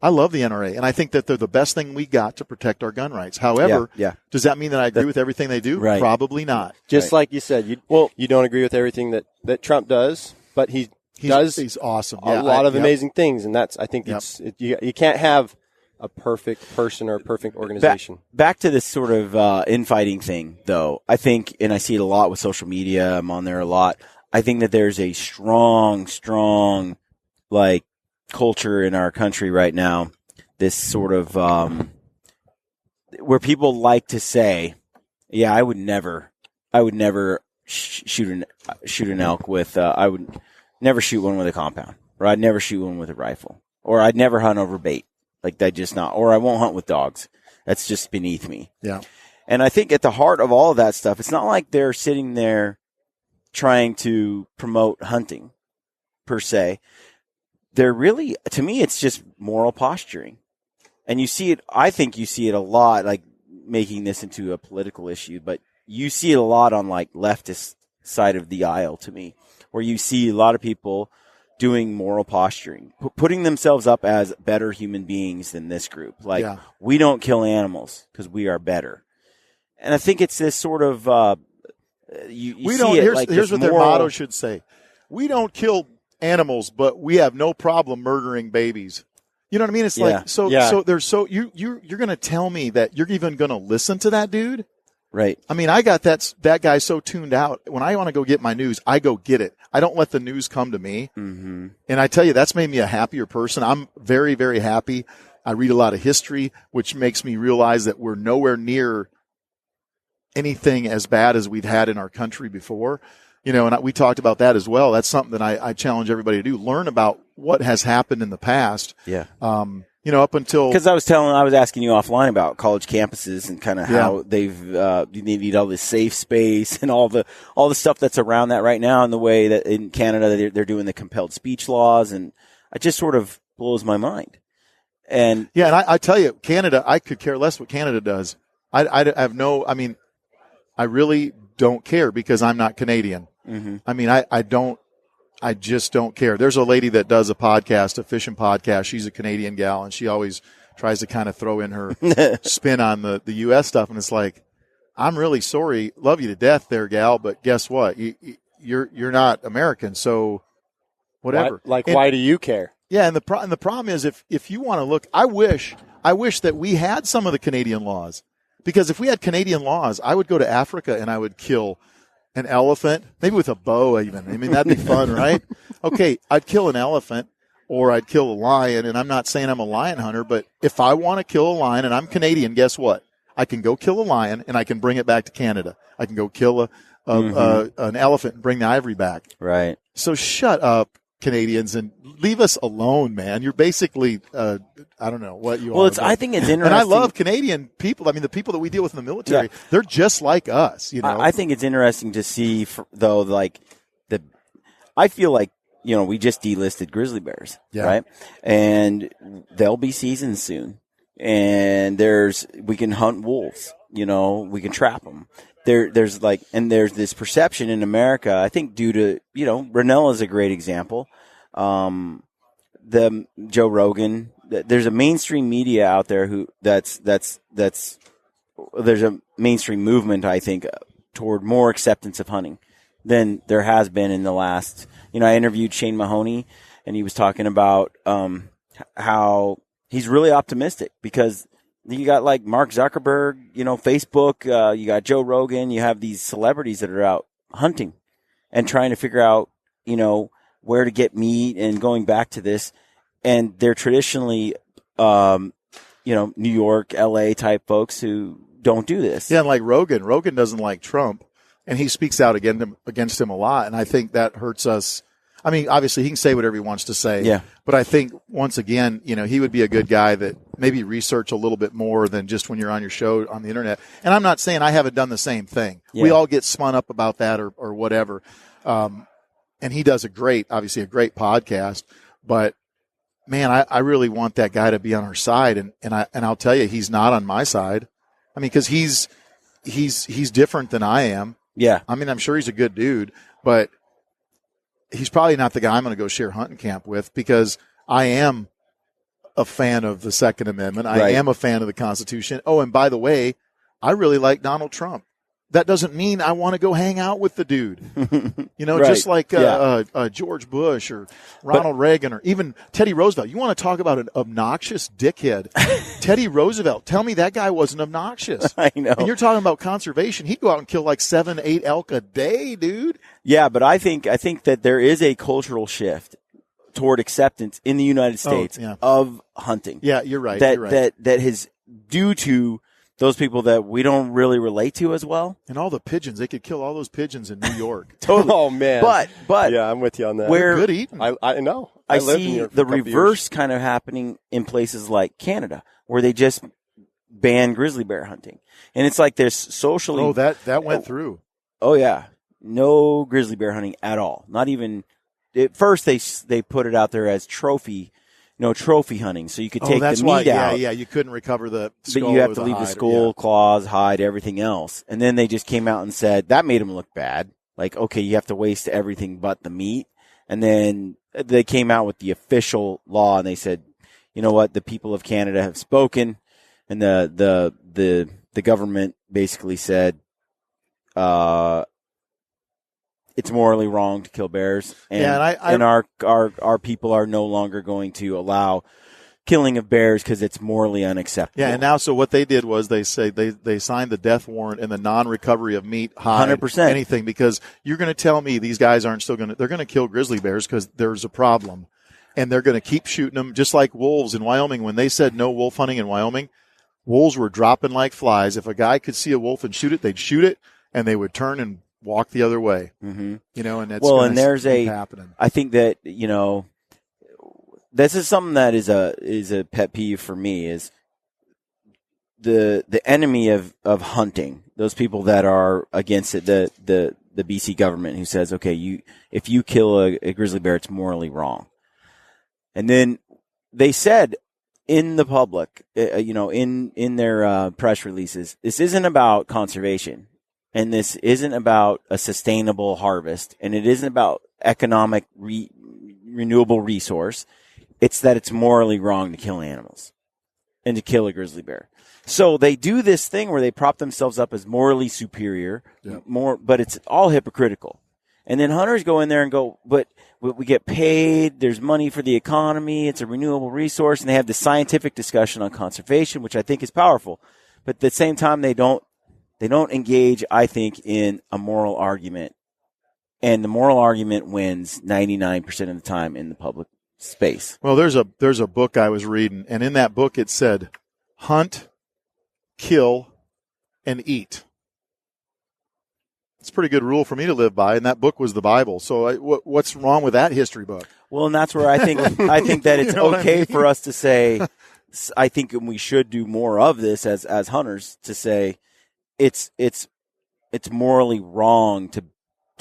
I love the NRA, and I think that they're the best thing we got to protect our gun rights. However, does that mean that I agree with everything they do? Right. Probably not. Just like you said, you don't agree with everything that Trump does, but he's awesome. A lot of amazing things, and I think you can't have a perfect person or a perfect organization. Back to this sort of infighting thing, though, I think, and I see it a lot with social media, I'm on there a lot, I think that there's a strong, culture in our country right now, this sort of where people like to say, I would never shoot an elk with I would never shoot one with a compound, or I'd never shoot one with a rifle, or I'd never hunt over bait, like that, just not, or I won't hunt with dogs. That's just beneath me. Yeah. And I think at the heart of all of that stuff, it's not like they're sitting there trying to promote hunting per se. They're really, to me, it's just moral posturing. And you see it, I think you see it a lot, like making this into a political issue, but you see it a lot on like leftist side of the aisle to me, where you see a lot of people doing moral posturing, putting themselves up as better human beings than this group. Like, we don't kill animals because we are better. And I think it's this sort of, here's what their motto should say. We don't kill animals, but we have no problem murdering babies. You know what I mean? It's so there's you're going to tell me that you're even going to listen to that dude? Right. I mean, I got that guy so tuned out. When I want to go get my news, I go get it. I don't let the news come to me. Mm-hmm. And I tell you, that's made me a happier person. I'm very, very happy. I read a lot of history, which makes me realize that we're nowhere near anything as bad as we've had in our country before. And we talked about that as well. That's something that I challenge everybody to do. Learn about what has happened in the past. Yeah. Up until, because I was asking you offline about college campuses and kind of how they need all this safe space and all the stuff that's around that right now, and the way that in Canada they're doing the compelled speech laws, and it just sort of blows my mind. And I tell you, Canada, I could care less what Canada does. I really don't care because I'm not Canadian. Mm-hmm. I mean, I just don't care. There's a lady that does a fishing podcast. She's a Canadian gal, and she always tries to kind of throw in her spin on the U.S. stuff. And it's like, I'm really sorry. Love you to death there, gal. But guess what? You're not American. So whatever. Why do you care? Yeah. And the problem is if you want to look, I wish that we had some of the Canadian laws, because if we had Canadian laws, I would go to Africa and I would kill an elephant, maybe with a bow even. I mean, that'd be fun, right? Okay, I'd kill an elephant or I'd kill a lion, and I'm not saying I'm a lion hunter, but if I want to kill a lion and I'm Canadian, guess what? I can go kill a lion and I can bring it back to Canada. I can go kill an elephant and bring the ivory back. Right. So shut up, Canadians, and leave us alone, man. You're basically, I don't know what you are. Well, I think it's interesting. And I love Canadian people. I mean, the people that we deal with in the military, they're just like us, you know. I think it's interesting to see, though, like, I feel like, you know, we just delisted grizzly bears, right? And they'll be seasoned soon. And we can hunt wolves, you know, we can trap them. There's this perception in America, I think due to, you know, Rinella is a great example. The Joe Rogan, there's a mainstream media out there there's a mainstream movement, I think, toward more acceptance of hunting than there has been in the last, you know, I interviewed Shane Mahoney and he was talking about, how he's really optimistic because you got like Mark Zuckerberg, you know, Facebook, you got Joe Rogan, you have these celebrities that are out hunting and trying to figure out, you know, where to get meat and going back to this. And they're traditionally, you know, New York, LA type folks who don't do this. Yeah, and like Rogan doesn't like Trump and he speaks out against him a lot. And I think that hurts us. I mean, obviously he can say whatever he wants to say, but I think once again, you know, he would be a good guy that maybe research a little bit more than just when you're on your show on the internet. And I'm not saying I haven't done the same thing. Yeah. We all get spun up about that or whatever. And he does obviously a great podcast, but man, I really want that guy to be on our side. And I'll tell you, he's not on my side. I mean, cause he's different than I am. Yeah. I mean, I'm sure he's a good dude, but he's probably not the guy I'm going to go share hunting camp with because I am a fan of the Second Amendment. I am a fan of the Constitution. Oh, and by the way, I really like Donald Trump. That doesn't mean I want to go hang out with the dude. You know, just like George Bush or Ronald Reagan or even Teddy Roosevelt. You want to talk about an obnoxious dickhead. Teddy Roosevelt, tell me that guy wasn't obnoxious. I know. And you're talking about conservation. He'd go out and kill like 7-8 elk a day, dude. Yeah, but I think that there is a cultural shift toward acceptance in the United States of hunting. Yeah, you're right. That is due to those people that we don't really relate to as well. And all the pigeons. They could kill all those pigeons in New York. Totally. Oh, man. But yeah, I'm with you on that. Where good eating. I know. I see the reverse kind of happening in places like Canada, where they just ban grizzly bear hunting. And it's like there's socially... Oh, that went through. Oh, yeah. No grizzly bear hunting at all. Not even... At first, they put it out there as trophy hunting, so you could take the meat out. Yeah, you couldn't recover the skull. But you have to leave the skull, claws, hide, everything else. And then they just came out and said, that made them look bad. Like, okay, you have to waste everything but the meat. And then they came out with the official law, and they said, you know what, the people of Canada have spoken. And the government basically said, it's morally wrong to kill bears, and our people are no longer going to allow killing of bears because it's morally unacceptable. Yeah, and now so what they did was they say they signed the death warrant and the non-recovery of meat, hide, 100%. Anything, because you're going to tell me these guys aren't still going to they're going to kill grizzly bears because there's a problem, and they're going to keep shooting them just like wolves in Wyoming. When they said no wolf hunting in Wyoming, wolves were dropping like flies. If a guy could see a wolf and shoot it, they'd shoot it, and they would turn and walk the other way, you know, and that's happening. I think that, you know, this is something that is a pet peeve for me is the enemy of hunting, those people that are against it, the BC government who says, okay, if you kill a grizzly bear, it's morally wrong. And then they said in the public, you know, in their press releases, this isn't about conservation. And this isn't about a sustainable harvest, and it isn't about economic renewable resource. It's that it's morally wrong to kill animals and to kill a grizzly bear. So they do this thing where they prop themselves up as morally superior, but it's all hypocritical. And then hunters go in there and go, but we get paid, there's money for the economy, it's a renewable resource, and they have the scientific discussion on conservation, which I think is powerful. But at the same time, they don't They don't engage, I think, in a moral argument. And the moral argument wins 99% of the time in the public space. Well, there's a book I was reading, and in that book it said, hunt, kill, and eat. It's a pretty good rule for me to live by, and that book was the Bible. So what's wrong with that history book? Well, and that's where I think that it's You know what I okay mean? for us to say, I think we should do more of this as hunters, to say it's morally wrong to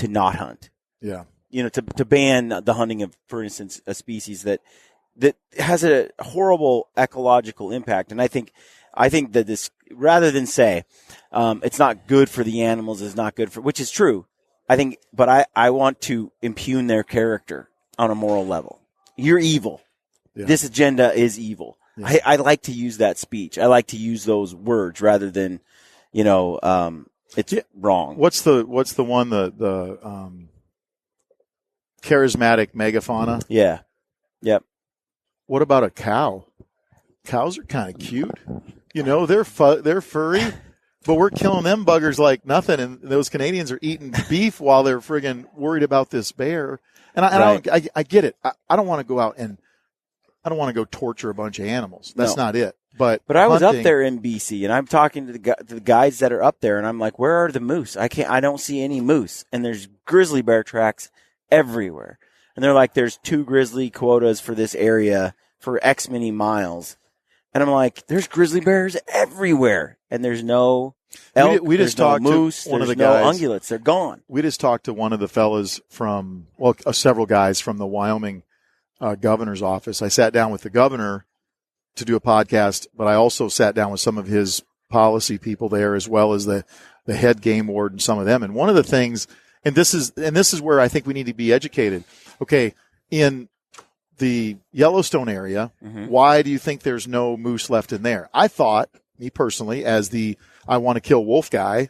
not hunt. Yeah. You know, to ban the hunting of, for instance, a species that has a horrible ecological impact. And I think that this, rather than say it's not good for the animals, it's not good for, which is true. But I want to impugn their character on a moral level. You're evil. Yeah. This agenda is evil. Yeah. I like to use that speech. I like to use those words rather than, it's wrong. What's the one, the charismatic megafauna? Yeah. Yep. What about a cow? Cows are kind of cute. They're furry, but we're killing them buggers like nothing, and those Canadians are eating beef while they're friggin' worried about this bear. And I get it. I don't want to go out and I don't want to go torture a bunch of animals. That's not it. But I was up there in BC, and I'm talking to the guys that are up there, and I'm like, where are the moose? I don't see any moose, and there's grizzly bear tracks everywhere. And they're like, there's 2 grizzly quotas for this area for X many miles. And I'm like, there's grizzly bears everywhere, and there's no elk, we just there's talked no moose, to one of there's the no guys. ungulates. They're gone. We just talked to one of the fellas from, several guys from the Wyoming governor's office. I sat down with the governor to do a podcast, but I also sat down with some of his policy people there, as well as the head game warden, some of them. And one of the things, and this is where I think we need to be educated. Okay, in the Yellowstone area, why do you think there's no moose left in there? I thought, me personally, as I want to kill wolf guy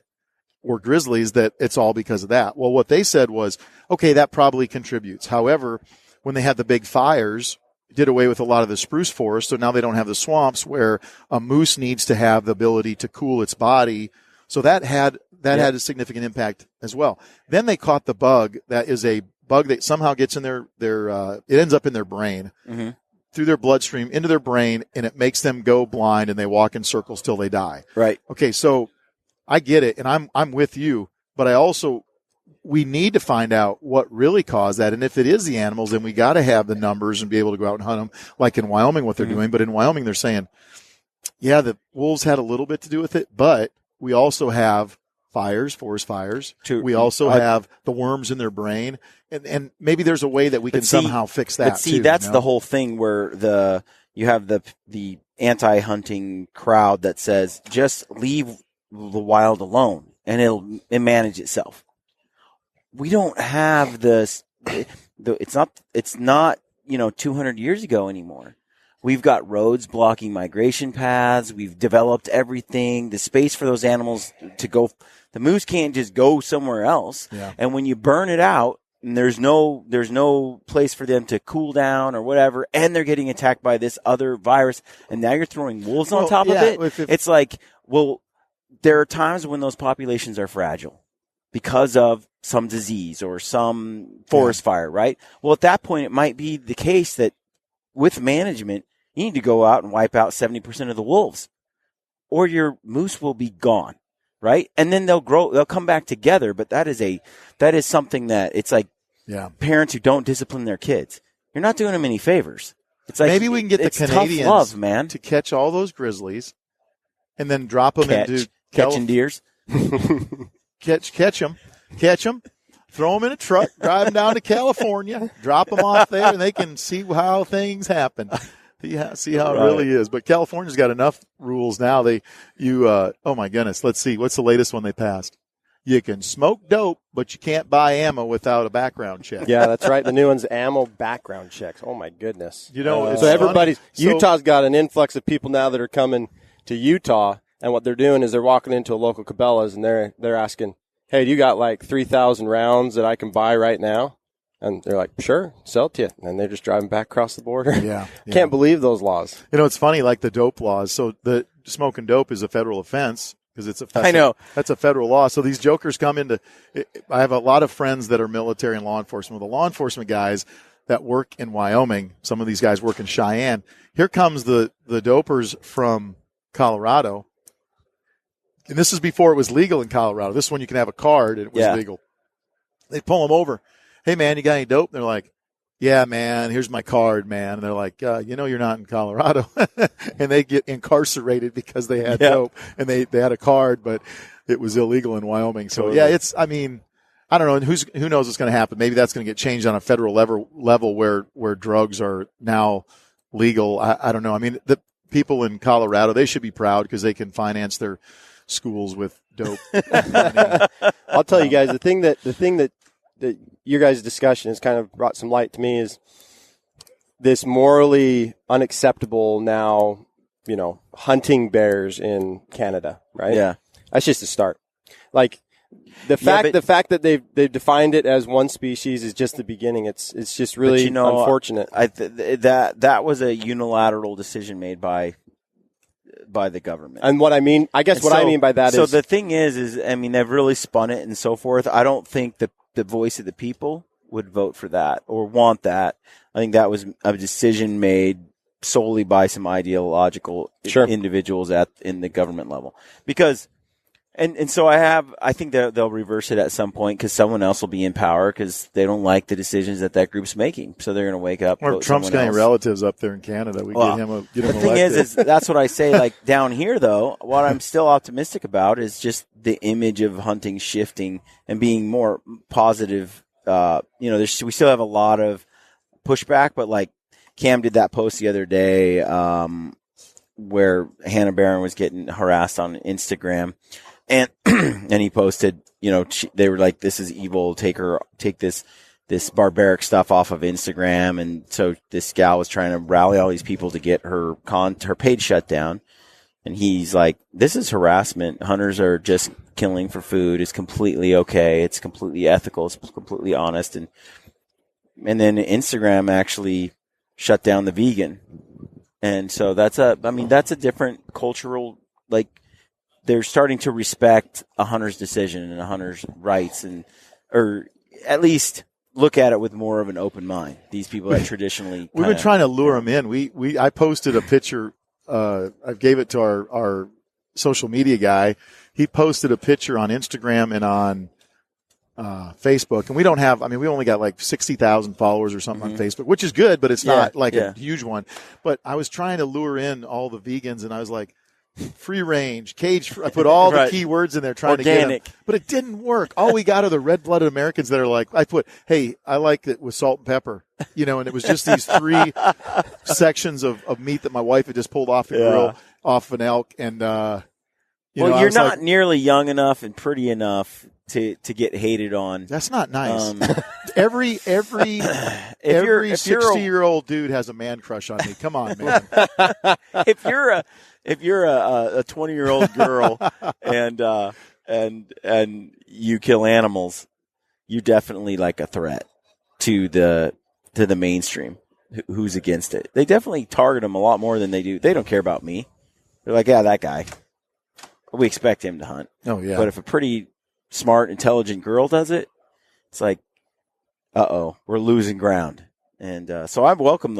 or grizzlies, that it's all because of that. Well, what they said was, okay, that probably contributes. However, when they had the big fires, did away with a lot of the spruce forest, so now they don't have the swamps where a moose needs to have the ability to cool its body. So that had a significant impact as well. Then they caught the bug that is a bug that somehow gets in their it ends up in their brain, through their bloodstream into their brain, and it makes them go blind, and they walk in circles till they die. Right. Okay, so I get it, and I'm with you, but we need to find out what really caused that. And if it is the animals, then we got to have the numbers and be able to go out and hunt them, like in Wyoming, what they're doing. But in Wyoming, they're saying, yeah, the wolves had a little bit to do with it, but we also have fires, forest fires. We also have the worms in their brain. And maybe there's a way that we can somehow fix that. But see, that's the whole thing where you have the anti-hunting crowd that says, just leave the wild alone and it'll manage itself. We don't have this. It's not 200 years ago anymore. We've got roads blocking migration paths. We've developed everything. The space for those animals to go. The moose can't just go somewhere else. Yeah. And when you burn it out, and there's no place for them to cool down or whatever, and they're getting attacked by this other virus, and now you're throwing wolves on top of it. It's like, there are times when those populations are fragile because of some disease or some forest fire, right? Well, at that point, it might be the case that with management, you need to go out and wipe out 70% of the wolves, or your moose will be gone, right? And then they'll come back together. But that is something that it's like parents who don't discipline their kids. You're not doing them any favors. It's like, maybe we can get the Canadians tough love, man, to catch all those grizzlies and then drop them into catching deers. Catch them, throw them in a truck, drive them down to California, drop them off there, and they can see how things happen. See how it really is. But California's got enough rules now. Oh my goodness, let's see. What's the latest one they passed? You can smoke dope, but you can't buy ammo without a background check. Yeah, that's right. The new one's ammo background checks. Oh my goodness. So Utah's got an influx of people now that are coming to Utah, and what they're doing is they're walking into a local Cabela's and they're asking, hey, do you got like 3,000 rounds that I can buy right now? And they're like, sure, sell it to you. And they're just driving back across the border. Yeah. Can't believe those laws. It's funny, like the dope laws. So the smoking dope is a federal offense. because it's I know. That's a federal law. So these jokers come into – I have a lot of friends that are military and law enforcement. The law enforcement guys that work in Wyoming, some of these guys work in Cheyenne. Here comes the dopers from Colorado. And this is before it was legal in Colorado. This is when you can have a card and it was legal. They pull them over. Hey, man, you got any dope? And they're like, yeah, man, here's my card, man. And they're like, you're not in Colorado. And they get incarcerated because they had dope and they had a card, but it was illegal in Wyoming. So, I don't know. And who knows what's going to happen? Maybe that's going to get changed on a federal level where drugs are now legal. I don't know. I mean, the people in Colorado, they should be proud because they can finance their schools with dope. I'll tell you guys, the thing that your guys' discussion has kind of brought some light to me is this morally unacceptable now, hunting bears in Canada, right? Yeah. That's just a start. Like the fact that they've defined it as one species is just the beginning. It's just really unfortunate. That was a unilateral decision made by the government. And what I mean by that is... So the thing is, they've really spun it and so forth. I don't think the voice of the people would vote for that or want that. I think that was a decision made solely by some ideological individuals in the government level. Because... And so I think that they'll reverse it at some point because someone else will be in power because they don't like the decisions that group's making. So they're going to wake up. Or Trump's got any relatives up there in Canada. We get him elected. The thing is that's what I say. Like down here, though, what I'm still optimistic about is just the image of hunting shifting and being more positive. We still have a lot of pushback, but like Cam did that post the other day where Hannah Barron was getting harassed on Instagram. And he posted, they were like, this is evil. Take this barbaric stuff off of Instagram. And so this gal was trying to rally all these people to get her page shut down. And he's like, this is harassment. Hunters are just killing for food. It's completely okay. It's completely ethical. It's completely honest. And then Instagram actually shut down the vegan. And so that's a different cultural, they're starting to respect a hunter's decision and a hunter's rights or at least look at it with more of an open mind. These people that traditionally we've been trying to lure them in. I posted a picture. I gave it to our social media guy. He posted a picture on Instagram and on Facebook, and we don't have. We only got like 60,000 followers or something on Facebook, which is good, but it's not a huge one. But I was trying to lure in all the vegans, and I was like, free range, cage. I put all the keywords in there trying Organic. to get them, but it didn't work. All we got are the red-blooded Americans that are like, hey, I like it with salt and pepper, and it was just these 3 sections of meat that my wife had just pulled off the grill off an elk, and you're not nearly young enough and pretty enough to get hated on. That's not nice. Every 60-year-old dude has a man crush on me. Come on, man. If you're a 20-year-old girl and you kill animals, you're definitely like a threat to the mainstream who's against it. They definitely target them a lot more than they do. They don't care about me. They're like, yeah, that guy. We expect him to hunt. Oh yeah. But if a pretty smart, intelligent girl does it, it's like, we're losing ground. And so I welcome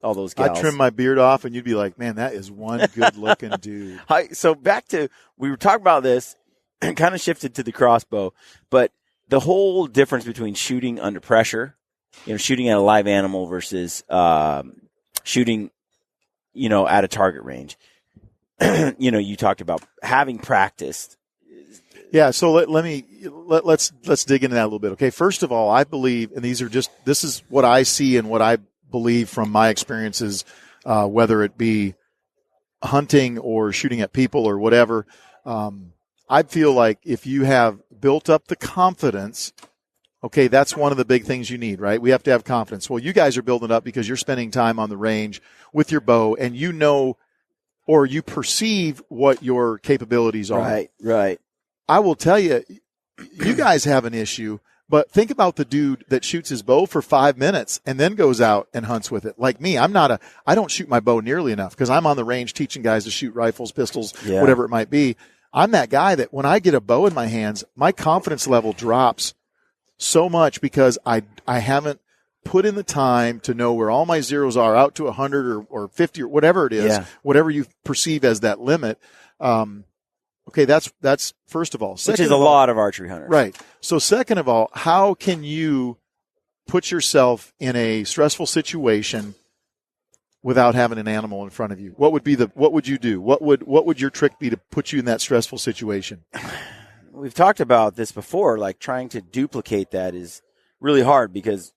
all those gals. I'd trim my beard off, and you'd be like, man, that is one good-looking dude. So back to, we were talking about this and kind of shifted to the crossbow, but the whole difference between shooting under pressure, shooting at a live animal versus shooting, at a target range. You talked about having practiced. Yeah, so let's dig into that a little bit. Okay, first of all, I believe, and this is what I see and what I believe from my experiences, whether it be hunting or shooting at people or whatever. I feel like if you have built up the confidence, okay, that's one of the big things you need, right? We have to have confidence. Well, you guys are building up because you're spending time on the range with your bow, and or you perceive what your capabilities are. Right. I will tell you, you guys have an issue, but think about the dude that shoots his bow for 5 minutes and then goes out and hunts with it. Like me, I don't shoot my bow nearly enough because I'm on the range teaching guys to shoot rifles, pistols, whatever it might be. I'm that guy that when I get a bow in my hands, my confidence level drops so much because I haven't put in the time to know where all my zeros are out to 100 or 50 or whatever it is, whatever you perceive as that limit. Okay, that's first of all. Which is a lot of archery hunters. Right. So second of all, how can you put yourself in a stressful situation without having an animal in front of you? What would you do? What would your trick be to put you in that stressful situation? We've talked about this before, like trying to duplicate that is really hard because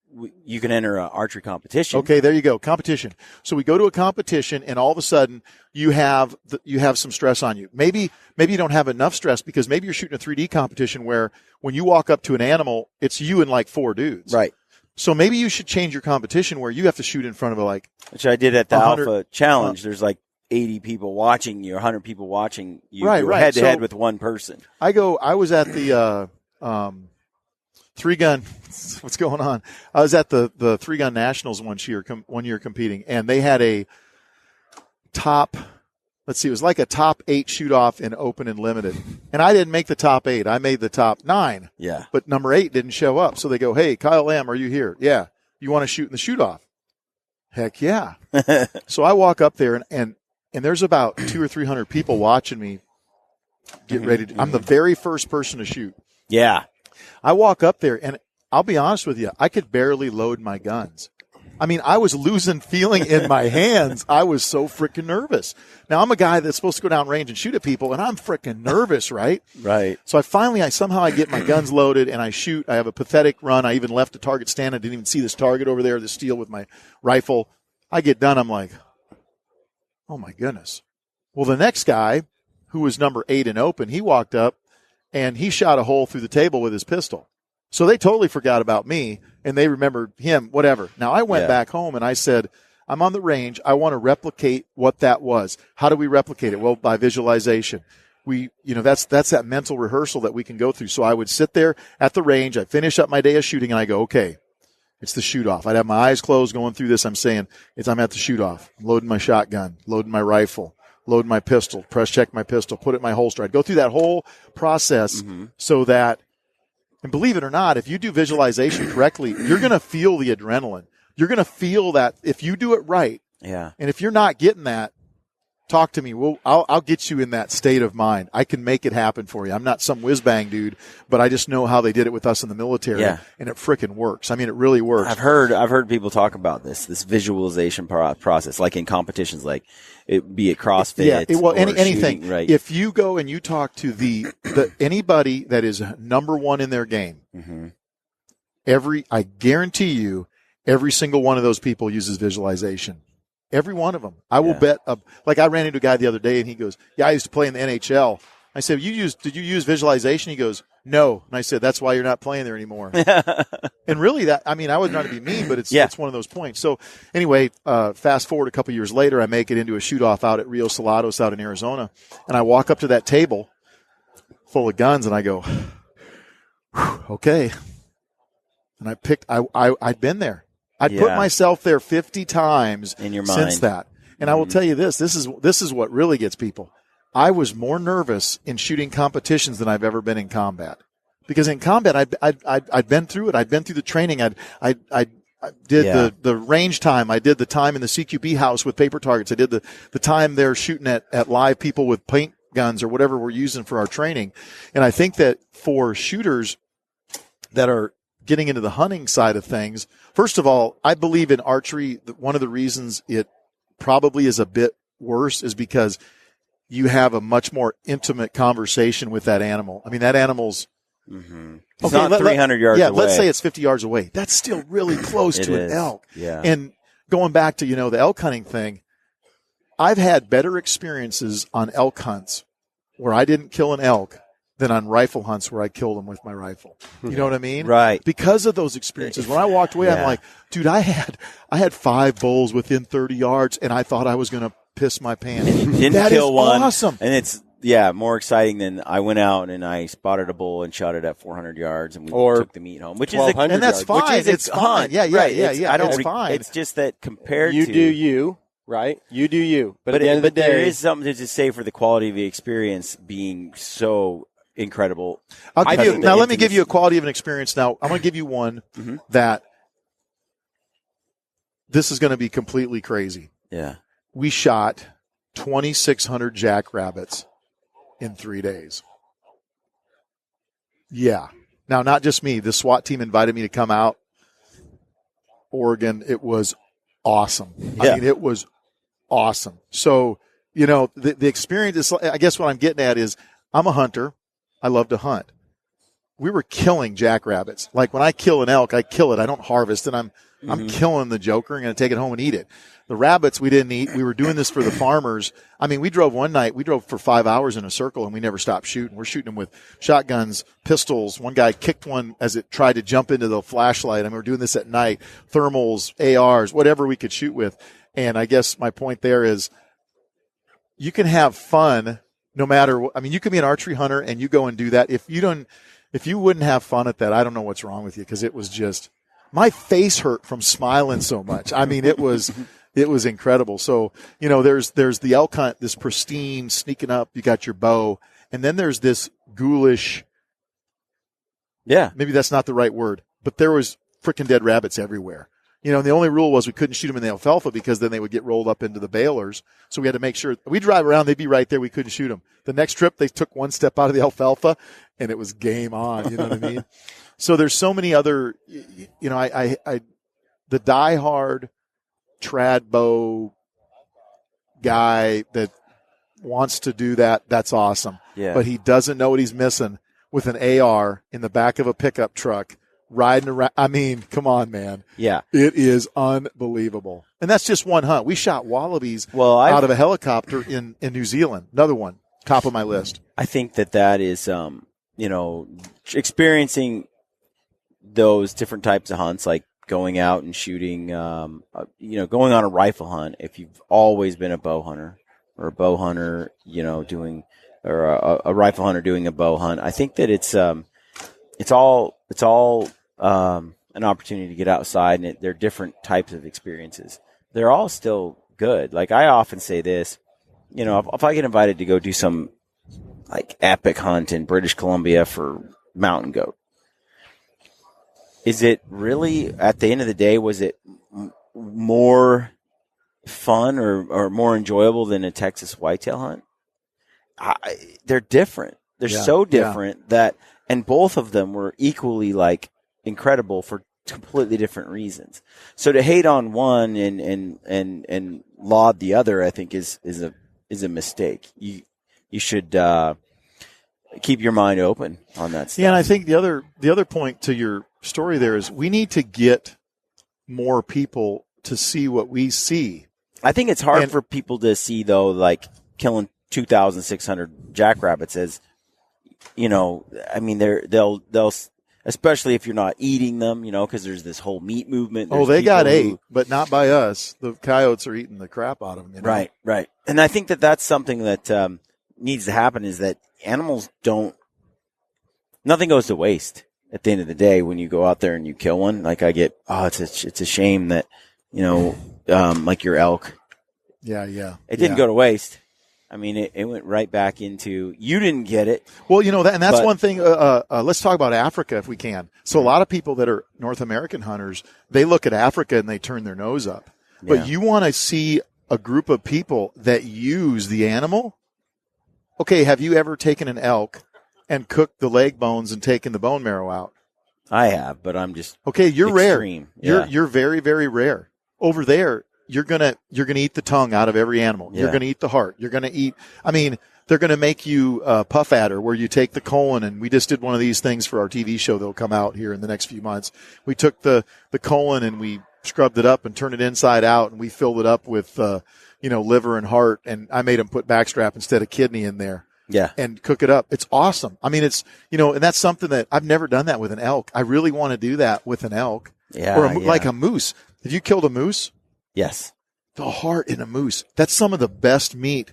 you can enter an archery competition. Okay, there you go. Competition. So we go to a competition and all of a sudden you have some stress on you. Maybe you don't have enough stress because maybe you're shooting a 3D competition where when you walk up to an animal, it's you and like 4 dudes. Right. So maybe you should change your competition where you have to shoot in front of which I did at the Alpha Challenge. There's like 80 people watching you, 100 people watching you. Right, You're right. head to head with one person. I was at the 3-gun. What's going on? I was at the 3-gun nationals one year competing, and they had a top. Let's see, it was like a top 8 shoot off in open and limited, and I didn't make the top 8. I made the top 9. Yeah. But number 8 didn't show up, so they go, "Hey, Kyle Lamb, are you here? Yeah. You want to shoot in the shoot off?" Heck yeah. So I walk up there, and there's about 200 or 300 people watching me get ready to. I'm the very first person to shoot. Yeah. I walk up there, and I'll be honest with you, I could barely load my guns. I mean, I was losing feeling in my hands. I was so freaking nervous. Now, I'm a guy that's supposed to go down range and shoot at people, and I'm freaking nervous, right? Right. So I get my guns loaded, and I shoot. I have a pathetic run. I even left the target stand. I didn't even see this target over there, the steel with my rifle. I get done. I'm like, oh, my goodness. Well, the next guy, who was number 8 in open, he walked up, and he shot a hole through the table with his pistol. So they totally forgot about me, and they remembered him, whatever. Now, I went back home, and I said, I'm on the range. I want to replicate what that was. How do we replicate it? Well, by visualization. That's that mental rehearsal that we can go through. So I would sit there at the range. I'd finish up my day of shooting, and I go, okay, it's the shoot-off. I'd have my eyes closed going through this. I'm saying, I'm at the shoot-off, loading my shotgun, loading my rifle, load my pistol, press check my pistol, put it in my holster. I'd go through that whole process so that, and believe it or not, if you do visualization correctly, you're going to feel the adrenaline. You're going to feel that if you do it right. Yeah. And if you're not getting that, talk to me. I'll get you in that state of mind. I can make it happen for you. I'm not some whiz-bang dude, but I just know how they did it with us in the military, and it freaking works. I mean, it really works. I've heard people talk about this visualization process, like in competitions, like be it CrossFit, anything. Shooting, right? If you go and you talk to the anybody that is number 1 in their game, I guarantee you, every single one of those people uses visualization. Every one of them. I will bet. Like I ran into a guy the other day, and he goes, "Yeah, I used to play in the NHL." I said, "Did you use visualization?" He goes, "No." And I said, "That's why you're not playing there anymore." And really, I was trying to be mean, but it's one of those points. So anyway, fast forward a couple years later, I make it into a shoot-off out at Rio Salados out in Arizona, and I walk up to that table full of guns, and I go, "Okay." And I'd been there. I'd put myself there 50 times in your mind since that. And I will tell you this is what really gets people. I was more nervous in shooting competitions than I've ever been in combat. Because in combat, I'd been through it. I'd been through the training. I did the range time. I did the time in the CQB house with paper targets. I did the time they're shooting at live people with paint guns or whatever we're using for our training. And I think that for shooters that are getting into the hunting side of things, first of all, I believe in archery, one of the reasons it probably is a bit worse is because you have a much more intimate conversation with that animal. I mean, that animal's it's not 300 yards away. Yeah, let's say it's 50 yards away. That's still really close to an elk. Yeah. And going back to, the elk hunting thing, I've had better experiences on elk hunts where I didn't kill an elk than on rifle hunts where I killed them with my rifle. You know what I mean? Right. Because of those experiences. When I walked away, I'm like, dude, I had 5 bulls within 30 yards, and I thought I was going to piss my pants. Didn't kill one. Awesome. And it's more exciting than I went out and I spotted a bull and shot it at 400 yards and we took the meat home, which is and that's fine. It's fine. Yeah. I don't. It's fine. It's just that compared you to do you. right? You do you. But at the end of the day, there is something to say for the quality of the experience being so incredible. Let me give you a quality of an experience. Now, I'm going to give you one that this is going to be completely crazy. Yeah. We shot 2,600 jackrabbits in 3 days. Yeah. Now, not just me. The SWAT team invited me to come out. Oregon, it was awesome. Yeah. I mean, it was awesome. So, the experience is, I guess what I'm getting at is I'm a hunter. I love to hunt. We were killing jackrabbits. Like when I kill an elk, I kill it. I don't harvest, and I'm killing the joker and going to take it home and eat it. The rabbits we didn't eat. We were doing this for the farmers. I mean, we drove for 5 hours in a circle, and we never stopped shooting. We're shooting them with shotguns, pistols. One guy kicked one as it tried to jump into the flashlight. I mean, we're doing this at night. Thermals, ARs, whatever we could shoot with. And I guess my point there is you can have fun no matter what. I mean, you can be an archery hunter and you go and do that. If you wouldn't have fun at that, I don't know what's wrong with you, because it was just, my face hurt from smiling so much. I mean, it was incredible. So, there's the elk hunt, this pristine, sneaking up, you got your bow, and then there's this ghoulish, maybe that's not the right word, but there was freaking dead rabbits everywhere. And the only rule was we couldn't shoot them in the alfalfa because then they would get rolled up into the balers. So we had to make sure we drive around, they'd be right there. We couldn't shoot them. The next trip, they took one step out of the alfalfa and it was game on. You know what I mean? So there's so many other, the diehard trad bow guy that wants to do that. That's awesome. Yeah. But he doesn't know what he's missing with an AR in the back of a pickup truck riding around. I mean, come on, man. Yeah. It is unbelievable. And that's just one hunt. We shot wallabies out of a helicopter in New Zealand. Another one, top of my list. I think that is, experiencing those different types of hunts, like going out and shooting, going on a rifle hunt. If you've always been a bow hunter or a bow hunter, doing, or a rifle hunter doing a bow hunt, I think that it's all an opportunity to get outside, and they're different types of experiences. They're all still good. Like I often say this, if I get invited to go do some like epic hunt in British Columbia for mountain goat, is it really, at the end of the day, was it more fun or more enjoyable than a Texas whitetail hunt? They're different. They're so different that, and both of them were equally like incredible for completely different reasons. So to hate on one and laud the other, I think is a mistake. You should keep your mind open on that stuff. Yeah, and I think the other point to your story there is we need to get more people to see what we see. I think it's hard for people to see, though, like killing 2,600 jackrabbits as, I mean, they'll especially if you're not eating them, because there's this whole meat movement. There's they got ate, but not by us. The coyotes are eating the crap out of them. Right. And I think that's something that needs to happen, is that animals nothing goes to waste at the end of the day when you go out there and you kill one. Like it's a shame that, like your elk. Yeah. It didn't go to waste. I mean, it went right back into, you didn't get it. Well, that's one thing. Let's talk about Africa if we can. So a lot of people that are North American hunters, they look at Africa and they turn their nose up. But you want to see a group of people that use the animal. Okay, have you ever taken an elk and cooked the leg bones and taken the bone marrow out? I have, but I'm just you're extreme. Rare. You're very, very rare. Over there, you're gonna eat the tongue out of every animal. You're gonna eat the heart. You're gonna eat. I mean, they're gonna make you puff adder, where you take the colon, and we just did one of these things for our TV show that'll come out here in the next few months. We took the colon and we scrubbed it up and turned it inside out, and we filled it up with liver and heart, and I made them put backstrap instead of kidney in there. Yeah. And cook it up. It's awesome. I mean, it's, and that's something that I've never done that with an elk. I really want to do that with an elk. Yeah. Or like a moose. Have you killed a moose? Yes. The heart in a moose. That's some of the best meat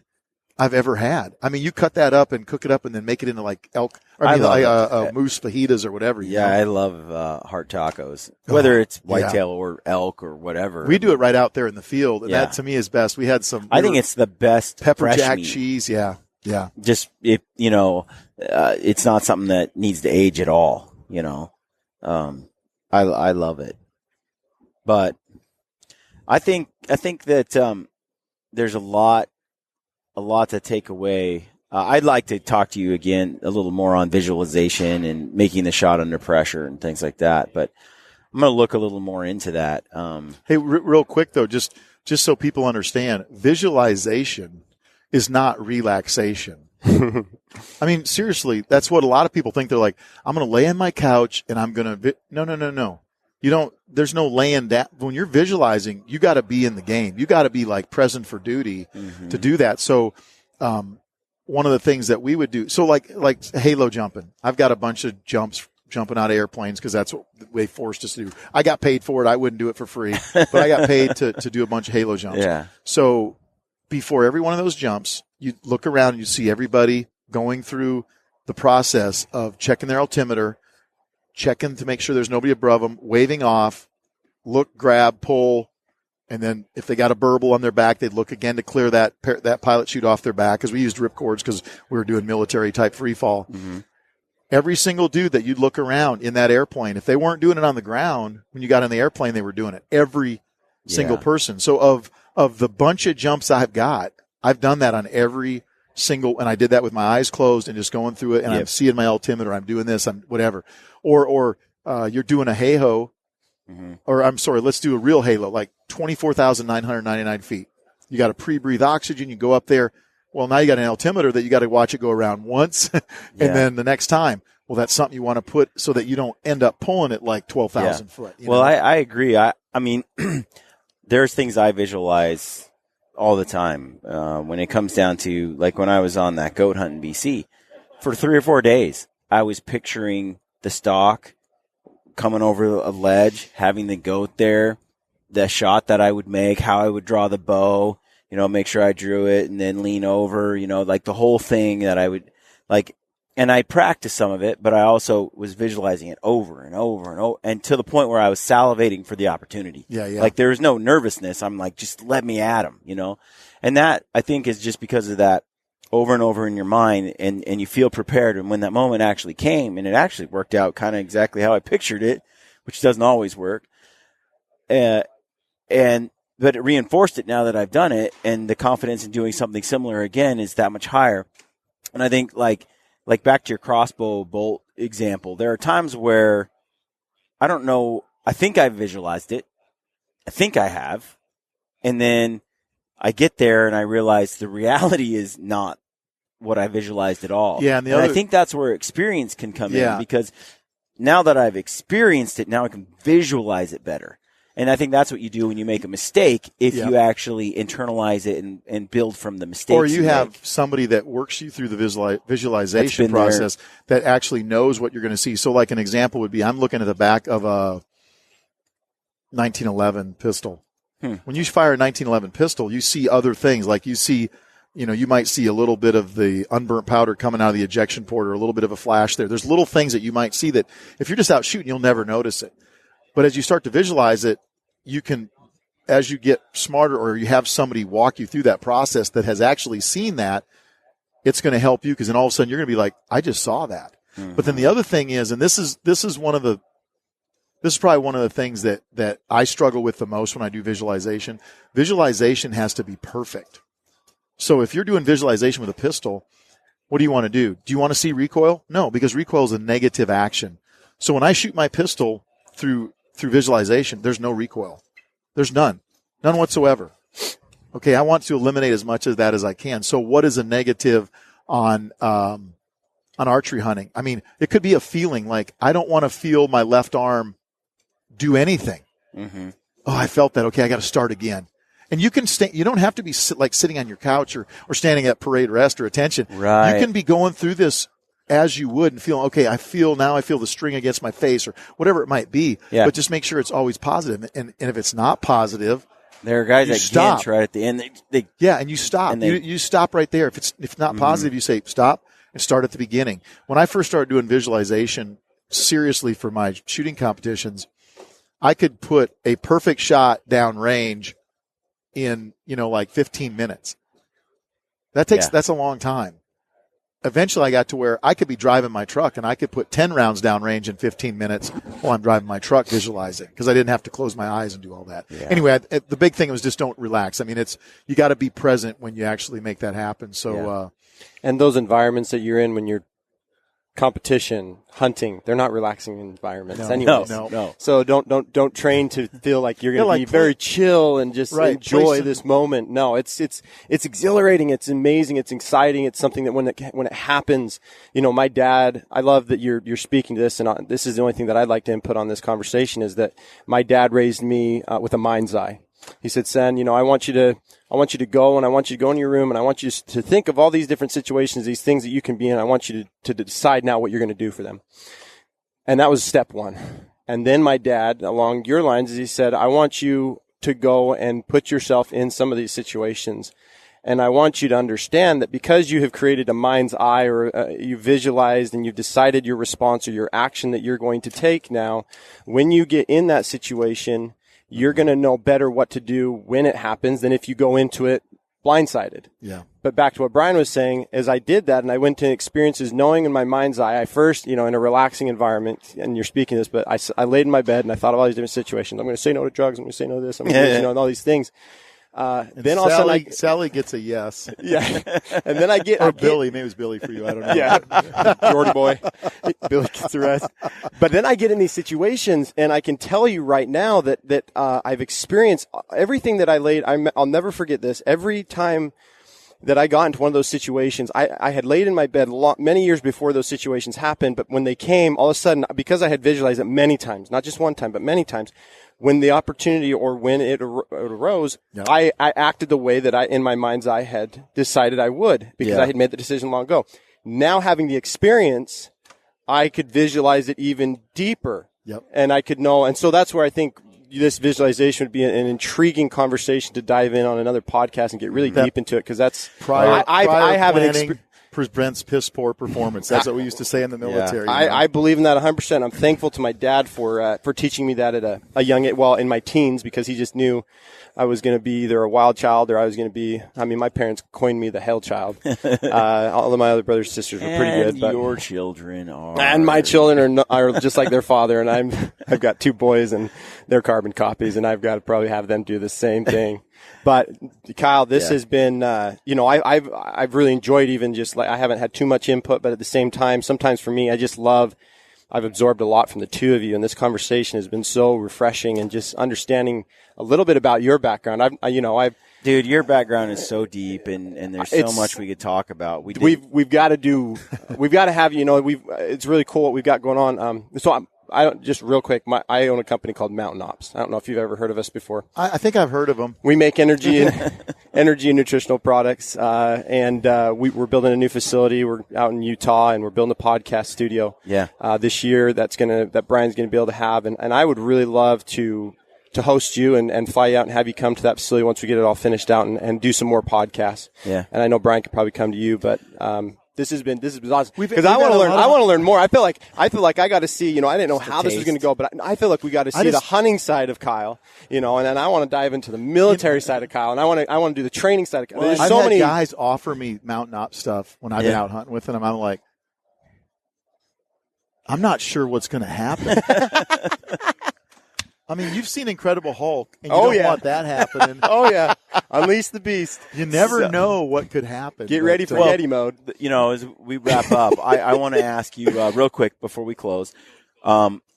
I've ever had. I mean, you cut that up and cook it up and then make it into like moose fajitas or whatever. You know? I love heart tacos, whether it's whitetail or elk or whatever. We do it right out there in the field, and that to me is best. We had some. I think it's the best pepper jack meat. cheese. Yeah. Just it's not something that needs to age at all. I love it, but I think that there's a lot to take away. I'd like to talk to you again a little more on visualization and making the shot under pressure and things like that. But I'm going to look a little more into that. Hey, real quick though, just so people understand, visualization is not relaxation. I mean, seriously, that's what a lot of people think. They're like, I'm going to lay on my couch and I'm going to no. You don't. There's no laying down. When you're visualizing, you got to be in the game. You got to be like present for duty to do that. So, one of the things that we would do, so like halo jumping. I've got a bunch of jumping out of airplanes because that's what they forced us to do. I got paid for it. I wouldn't do it for free, but I got paid to do a bunch of halo jumps. Yeah. So before every one of those jumps, you look around and you see everybody going through the process of checking their altimeter, checking to make sure there's nobody above them, waving off, look, grab, pull, and then if they got a burble on their back, they'd look again to clear that pilot chute off their back because we used ripcords because we were doing military-type free fall. Mm-hmm. Every single dude that you'd look around in that airplane, if they weren't doing it on the ground, when you got in the airplane, they were doing it. Every single person. So of the bunch of jumps I've got, I've done that on every single, and I did that with my eyes closed and just going through it, and I'm seeing my altimeter, I'm doing this, I'm whatever. Or you're doing a halo, or I'm sorry, let's do a real halo, like 24,999 feet. You got to pre-breathe oxygen, you go up there. Well, now you got an altimeter that you got to watch it go around once, and then the next time. Well, that's something you want to put so that you don't end up pulling it like 12,000 foot. Well, I agree. I mean, there's things I visualize all the time when it comes down to, like when I was on that goat hunt in BC. For 3 or 4 days, I was picturing the stalk coming over a ledge, having the goat there, the shot that I would make, how I would draw the bow, make sure I drew it and then lean over, like the whole thing that I would like. And I practiced some of it, but I also was visualizing it over and over and over, and to the point where I was salivating for the opportunity. Yeah. Like there was no nervousness. I'm like, just let me at him, And that, I think, is just because of that over and over in your mind, and you feel prepared. And when that moment actually came, and it actually worked out kind of exactly how I pictured it, which doesn't always work, but it reinforced it now that I've done it, and the confidence in doing something similar again is that much higher. And I think like back to your crossbow bolt example, there are times where I don't know, I think I visualized it. I think I have. And then I get there and I realize the reality is not what I visualized at all. Yeah, and I think that's where experience can come in, because now that I've experienced it, now I can visualize it better. And I think that's what you do when you make a mistake, if you actually internalize it and build from the mistakes. Or you have somebody that works you through the visualization process that actually knows what you're going to see. So like an example would be, I'm looking at the back of a 1911 pistol. When you fire a 1911 pistol, you see other things. Like you see, you might see a little bit of the unburnt powder coming out of the ejection port, or a little bit of a flash there. There's little things that you might see that if you're just out shooting, you'll never notice it. But as you start to visualize it, you can, as you get smarter, or you have somebody walk you through that process that has actually seen that, it's going to help you, because then all of a sudden you're going to be like, I just saw that. Mm-hmm. But then the other thing is, and this is probably one of the things that I struggle with the most when I do visualization. Visualization has to be perfect. So if you're doing visualization with a pistol, what do you want to do? Do you want to see recoil? No, because recoil is a negative action. So when I shoot my pistol through visualization, there's no recoil. There's none whatsoever. Okay, I want to eliminate as much of that as I can. So what is a negative on archery hunting? I mean, it could be a feeling like, I don't want to feel my left arm do anything. Mm-hmm. Oh, I felt that. Okay, I got to start again. And you can you don't have to be sitting on your couch or standing at parade rest or attention. Right. You can be going through this as you would and feel, okay, I feel the string against my face, or whatever it might be. Yeah. But just make sure it's always positive. And if it's not positive, There are guys You that stop. ginch right at the end. They Yeah, and you stop. And they- you stop right there. If it's not positive, you say stop and start at the beginning. When I first started doing visualization seriously for my shooting competitions, I could put a perfect shot down range in, like 15 minutes. That's a long time. Eventually I got to where I could be driving my truck and I could put 10 rounds down range in 15 minutes while I'm driving my truck visualizing because I didn't have to close my eyes and do all that. Yeah. Anyway, the big thing was just don't relax. I mean, you got to be present when you actually make that happen. So, And those environments that you're in when you're competition, hunting, they're not relaxing environments anyways. No. So don't train to feel like you're going to be very chill and just enjoy this moment. No, it's exhilarating. It's amazing. It's exciting. It's something that when it happens, my dad, I love that you're speaking to this, and this is the only thing that I'd like to input on this conversation is that my dad raised me with a mind's eye. He said, "Son, I want you to go, and I want you to go in your room, and I want you to think of all these different situations, these things that you can be in. I want you to decide now what you're going to do for them." And that was step one. And then my dad, along your lines, he said, "I want you to go and put yourself in some of these situations. And I want you to understand that because you have created a mind's eye or you visualized and you've decided your response or your action that you're going to take now, when you get in that situation, you're going to know better what to do when it happens than if you go into it blindsided." Yeah. But back to what Brian was saying, as I did that and I went to experiences knowing in my mind's eye, I first, in a relaxing environment, and you're speaking this, but I laid in my bed and I thought of all these different situations. I'm going to say no to drugs. I'm going to say no to this. I'm going to and all these things. Then all of a sudden Sally gets a yes. Yeah. And then Billy. Maybe it was Billy for you. I don't know. Yeah. Jordy boy. Billy gets the rest. But then I get in these situations and I can tell you right now that I've experienced everything that I laid. I'll never forget this. Every time that I got into one of those situations, I had laid in my bed many years before those situations happened. But when they came, all of a sudden, because I had visualized it many times, not just one time, but many times, when the opportunity or when it arose, Yep. I acted the way that I, in my mind's eye, had decided I would because I had made the decision long ago. Now having the experience, I could visualize it even deeper. Yep. And I could know. And so that's where I think this visualization would be an intriguing conversation to dive in on another podcast and get really deep into it because that's Prior I have an planning prevents piss poor performance. That's what we used to say in the military. I believe in that 100%. I'm thankful to my dad for teaching me that at a young age, in my teens, because he just knew I was going to be either a wild child or I was going to be, my parents coined me the hell child. All of my other brothers and sisters were pretty good. But your children are. And my children are just like their father, and I've got two boys and they're carbon copies, and I've got to probably have them do the same thing. But Kyle, this has been, I've really enjoyed even just I haven't had too much input, but at the same time, sometimes for me, I've absorbed a lot from the two of you, and this conversation has been so refreshing and just understanding a little bit about your background. Dude, your background is so deep, and there's so much we could talk about. We've got to have, it's really cool what we've got going on. So I don't, just real quick, I own a company called Mountain Ops. I don't know if you've ever heard of us before. I think I've heard of them. We make energy and nutritional products, and we're building a new facility. We're out in Utah, and we're building a podcast studio. Yeah. This year that Brian's gonna be able to have, and I would really love to host you and fly you out and have you come to that facility once we get it all finished out and do some more podcasts. Yeah. And I know Brian could probably come to you, but this has been awesome because I want to learn. I want to learn more. I feel like I got to see. I didn't know how this was going to go, but I feel like we got to see the hunting side of Kyle. And then I want to dive into the military side of Kyle, and I want to do the training side of Kyle. There's so many guys offer me Mountain Ops stuff when I've been out hunting with them. I'm like, I'm not sure what's going to happen. I mean, you've seen Incredible Hulk, and you don't want that happening. Oh, yeah. Unleash the beast. You never know what could happen. Get ready for Yeti mode. As we wrap up, I want to ask you real quick before we close.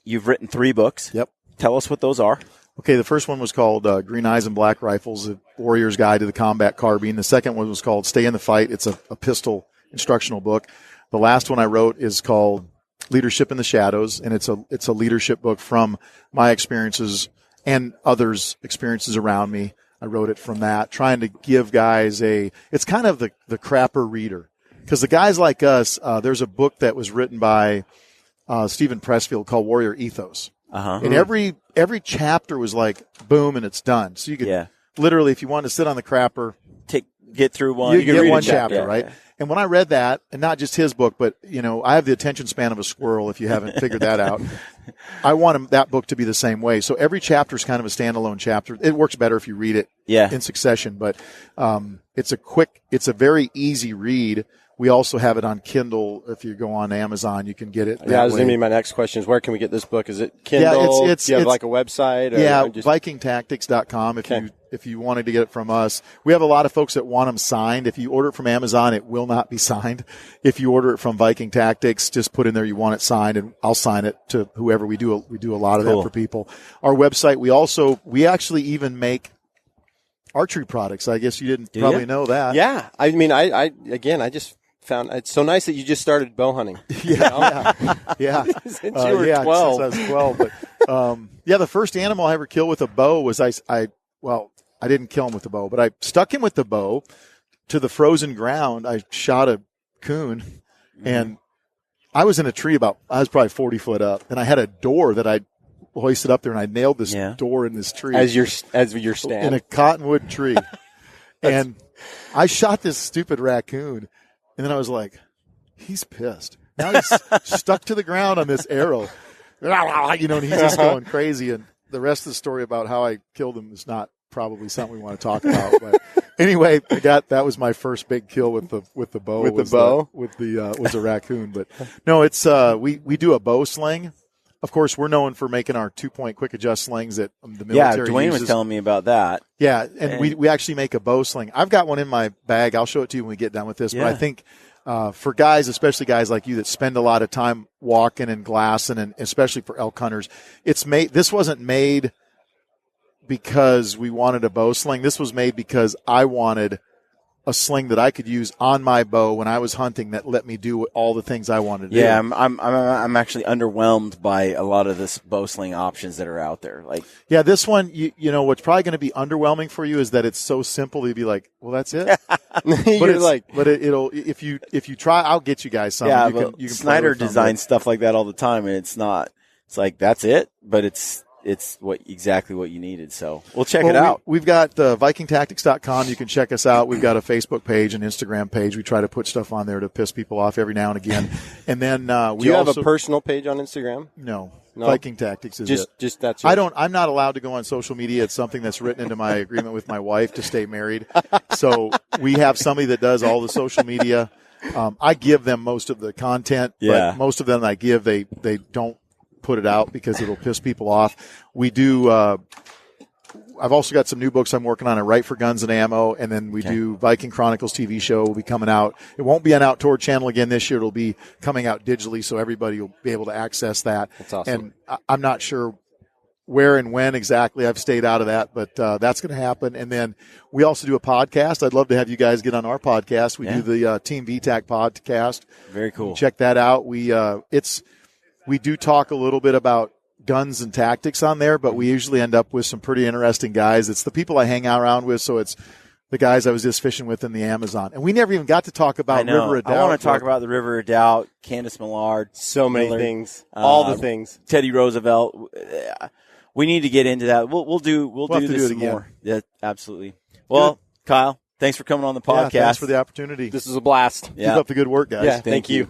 You've written 3 books. Yep. Tell us what those are. Okay, the first one was called Green Eyes and Black Rifles, A Warrior's Guide to the Combat Carbine. The second one was called Stay in the Fight. It's a pistol instructional book. The last one I wrote is called Leadership in the Shadows, and it's a leadership book from my experiences and others' experiences around me. I wrote it from that, trying to give guys it's kind of the crapper reader. Because the guys like us, there's a book that was written by Stephen Pressfield called Warrior Ethos. Uh-huh. And every chapter was like, boom, and it's done. So you could literally, if you want to sit on the crapper, Get through one. you get one chapter, Yeah. right? And when I read that, and not just his book, but, I have the attention span of a squirrel, if you haven't figured that out. I want that book to be the same way. So every chapter is kind of a standalone chapter. It works better if you read it in succession, but it's a very easy read. We also have it on Kindle. If you go on Amazon, you can get it. That was going to be my next question is where can we get this book? Is it Kindle? Yeah, Do you have like a website? Or VikingTactics.com if you wanted to get it from us. We have a lot of folks that want them signed. If you order it from Amazon, it will not be signed. If you order it from Viking Tactics, just put in there you want it signed, and I'll sign it to whoever. We do a lot of that for people. Our website, we actually even make archery products. I guess you didn't probably know that. Yeah. I mean, I just found it's so nice that you just started bow hunting. Yeah. Since you were 12. Since I was 12. But, the first animal I ever killed with a bow was I didn't kill him with the bow, but I stuck him with the bow to the frozen ground. I shot a coon, and I was in a tree I was probably 40 foot up, and I had a door that I hoisted up there, and I nailed this door in this tree as your stand in a cottonwood tree. And I shot this stupid raccoon, and then I was like, he's pissed. Now he's stuck to the ground on this arrow, and he's just going crazy. And the rest of the story about how I killed him is not probably something we want to talk about. But anyway, that was my first big kill with the bow. Was a raccoon. But no, it's we do a bow sling. Of course, we're known for making our 2-point quick adjust slings that the military Dwayne uses. was telling me about that. Yeah, and we actually make a bow sling. I've got one in my bag. I'll show it to you when we get done with this. But I think for guys, especially guys like you that spend a lot of time walking and glassing, and especially for elk hunters, this wasn't made because we wanted a bow sling. This was made because I wanted a sling that I could use on my bow when I was hunting that let me do all the things I wanted to do. Yeah, I'm actually underwhelmed by a lot of this bow sling options that are out there. This one, what's probably going to be underwhelming for you is that it's so simple. You'd be like, well, that's it. It'll if you try, I'll get you guys some. Yeah, you can Snyder designs stuff like that all the time, and it's not. It's like that's it, but it's exactly what you needed. So we'll check it out. We've got VikingTactics.com. You can check us out. We've got a Facebook page and Instagram page. We try to put stuff on there to piss people off every now and again. And then do you have a personal page on Instagram? No. Viking Tactics is it. Just that's. I'm not allowed to go on social media. It's something that's written into my agreement with my wife to stay married. So we have somebody that does all the social media. I give them most of the content, but most of them I give they don't put it out because it'll piss people off. We do. I've also got some new books I'm working on. Right for Guns and Ammo, and then we do Viking Chronicles TV show will be coming out. It won't be on Outdoor Channel again this year. It'll be coming out digitally, so everybody will be able to access that. That's awesome. And I'm not sure where and when exactly. I've stayed out of that, but that's going to happen. And then we also do a podcast. I'd love to have you guys get on our podcast. We do the Team VTAC podcast. Very cool. Check that out. We do talk a little bit about guns and tactics on there, but we usually end up with some pretty interesting guys. It's the people I hang out around with, so it's the guys I was just fishing with in the Amazon. And we never even got to talk about River of Doubt. I want to talk about the River of Doubt, Candace Millard. So many things. All the things. Teddy Roosevelt. We need to get into that. We'll do this some more. Yeah, absolutely. Well, good. Kyle, thanks for coming on the podcast. Yeah, thanks for the opportunity. This is a blast. Keep up the good work, guys. Yeah, thank you.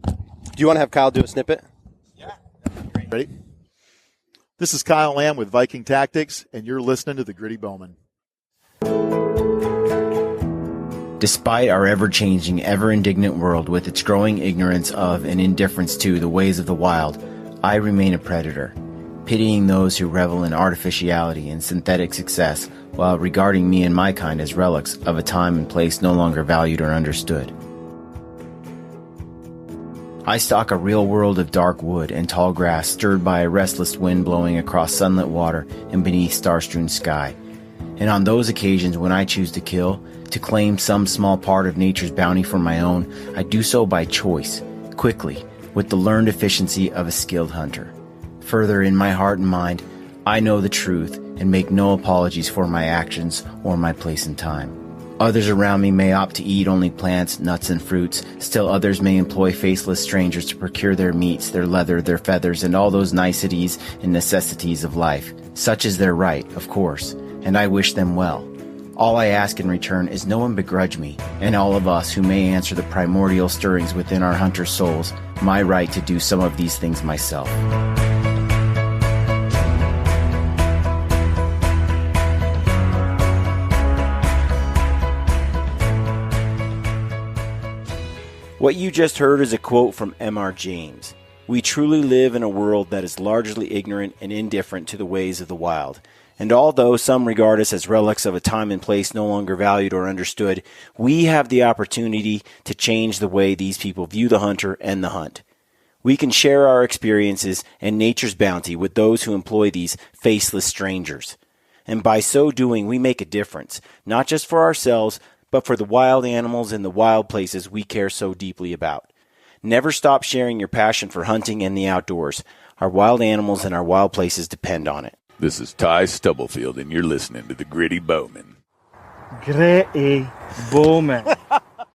Do you want to have Kyle do a snippet? Yeah. Ready? This is Kyle Lamb with Viking Tactics, and you're listening to the Gritty Bowman. Despite our ever-changing, ever-indignant world with its growing ignorance of and indifference to the ways of the wild, I remain a predator, pitying those who revel in artificiality and synthetic success while regarding me and my kind as relics of a time and place no longer valued or understood. I stalk a real world of dark wood and tall grass stirred by a restless wind blowing across sunlit water and beneath star-strewn sky. And on those occasions when I choose to kill, to claim some small part of nature's bounty for my own, I do so by choice, quickly, with the learned efficiency of a skilled hunter. Further, in my heart and mind, I know the truth and make no apologies for my actions or my place in time. Others around me may opt to eat only plants, nuts, and fruits. Still others may employ faceless strangers to procure their meats, their leather, their feathers, and all those niceties and necessities of life. Such is their right, of course. and I wish them well. All I ask in return is no one begrudge me, and all of us who may answer the primordial stirrings within our hunter souls, my right to do some of these things myself. What you just heard is a quote from M.R. James. We truly live in a world that is largely ignorant and indifferent to the ways of the wild. And although some regard us as relics of a time and place no longer valued or understood, we have the opportunity to change the way these people view the hunter and the hunt. We can share our experiences and nature's bounty with those who employ these faceless strangers. And by so doing, we make a difference, not just for ourselves, but for the wild animals in the wild places we care so deeply about. Never stop sharing your passion for hunting and the outdoors. Our wild animals and our wild places depend on it. This is Ty Stubblefield, and you're listening to the Gritty Bowman. Gritty Bowman.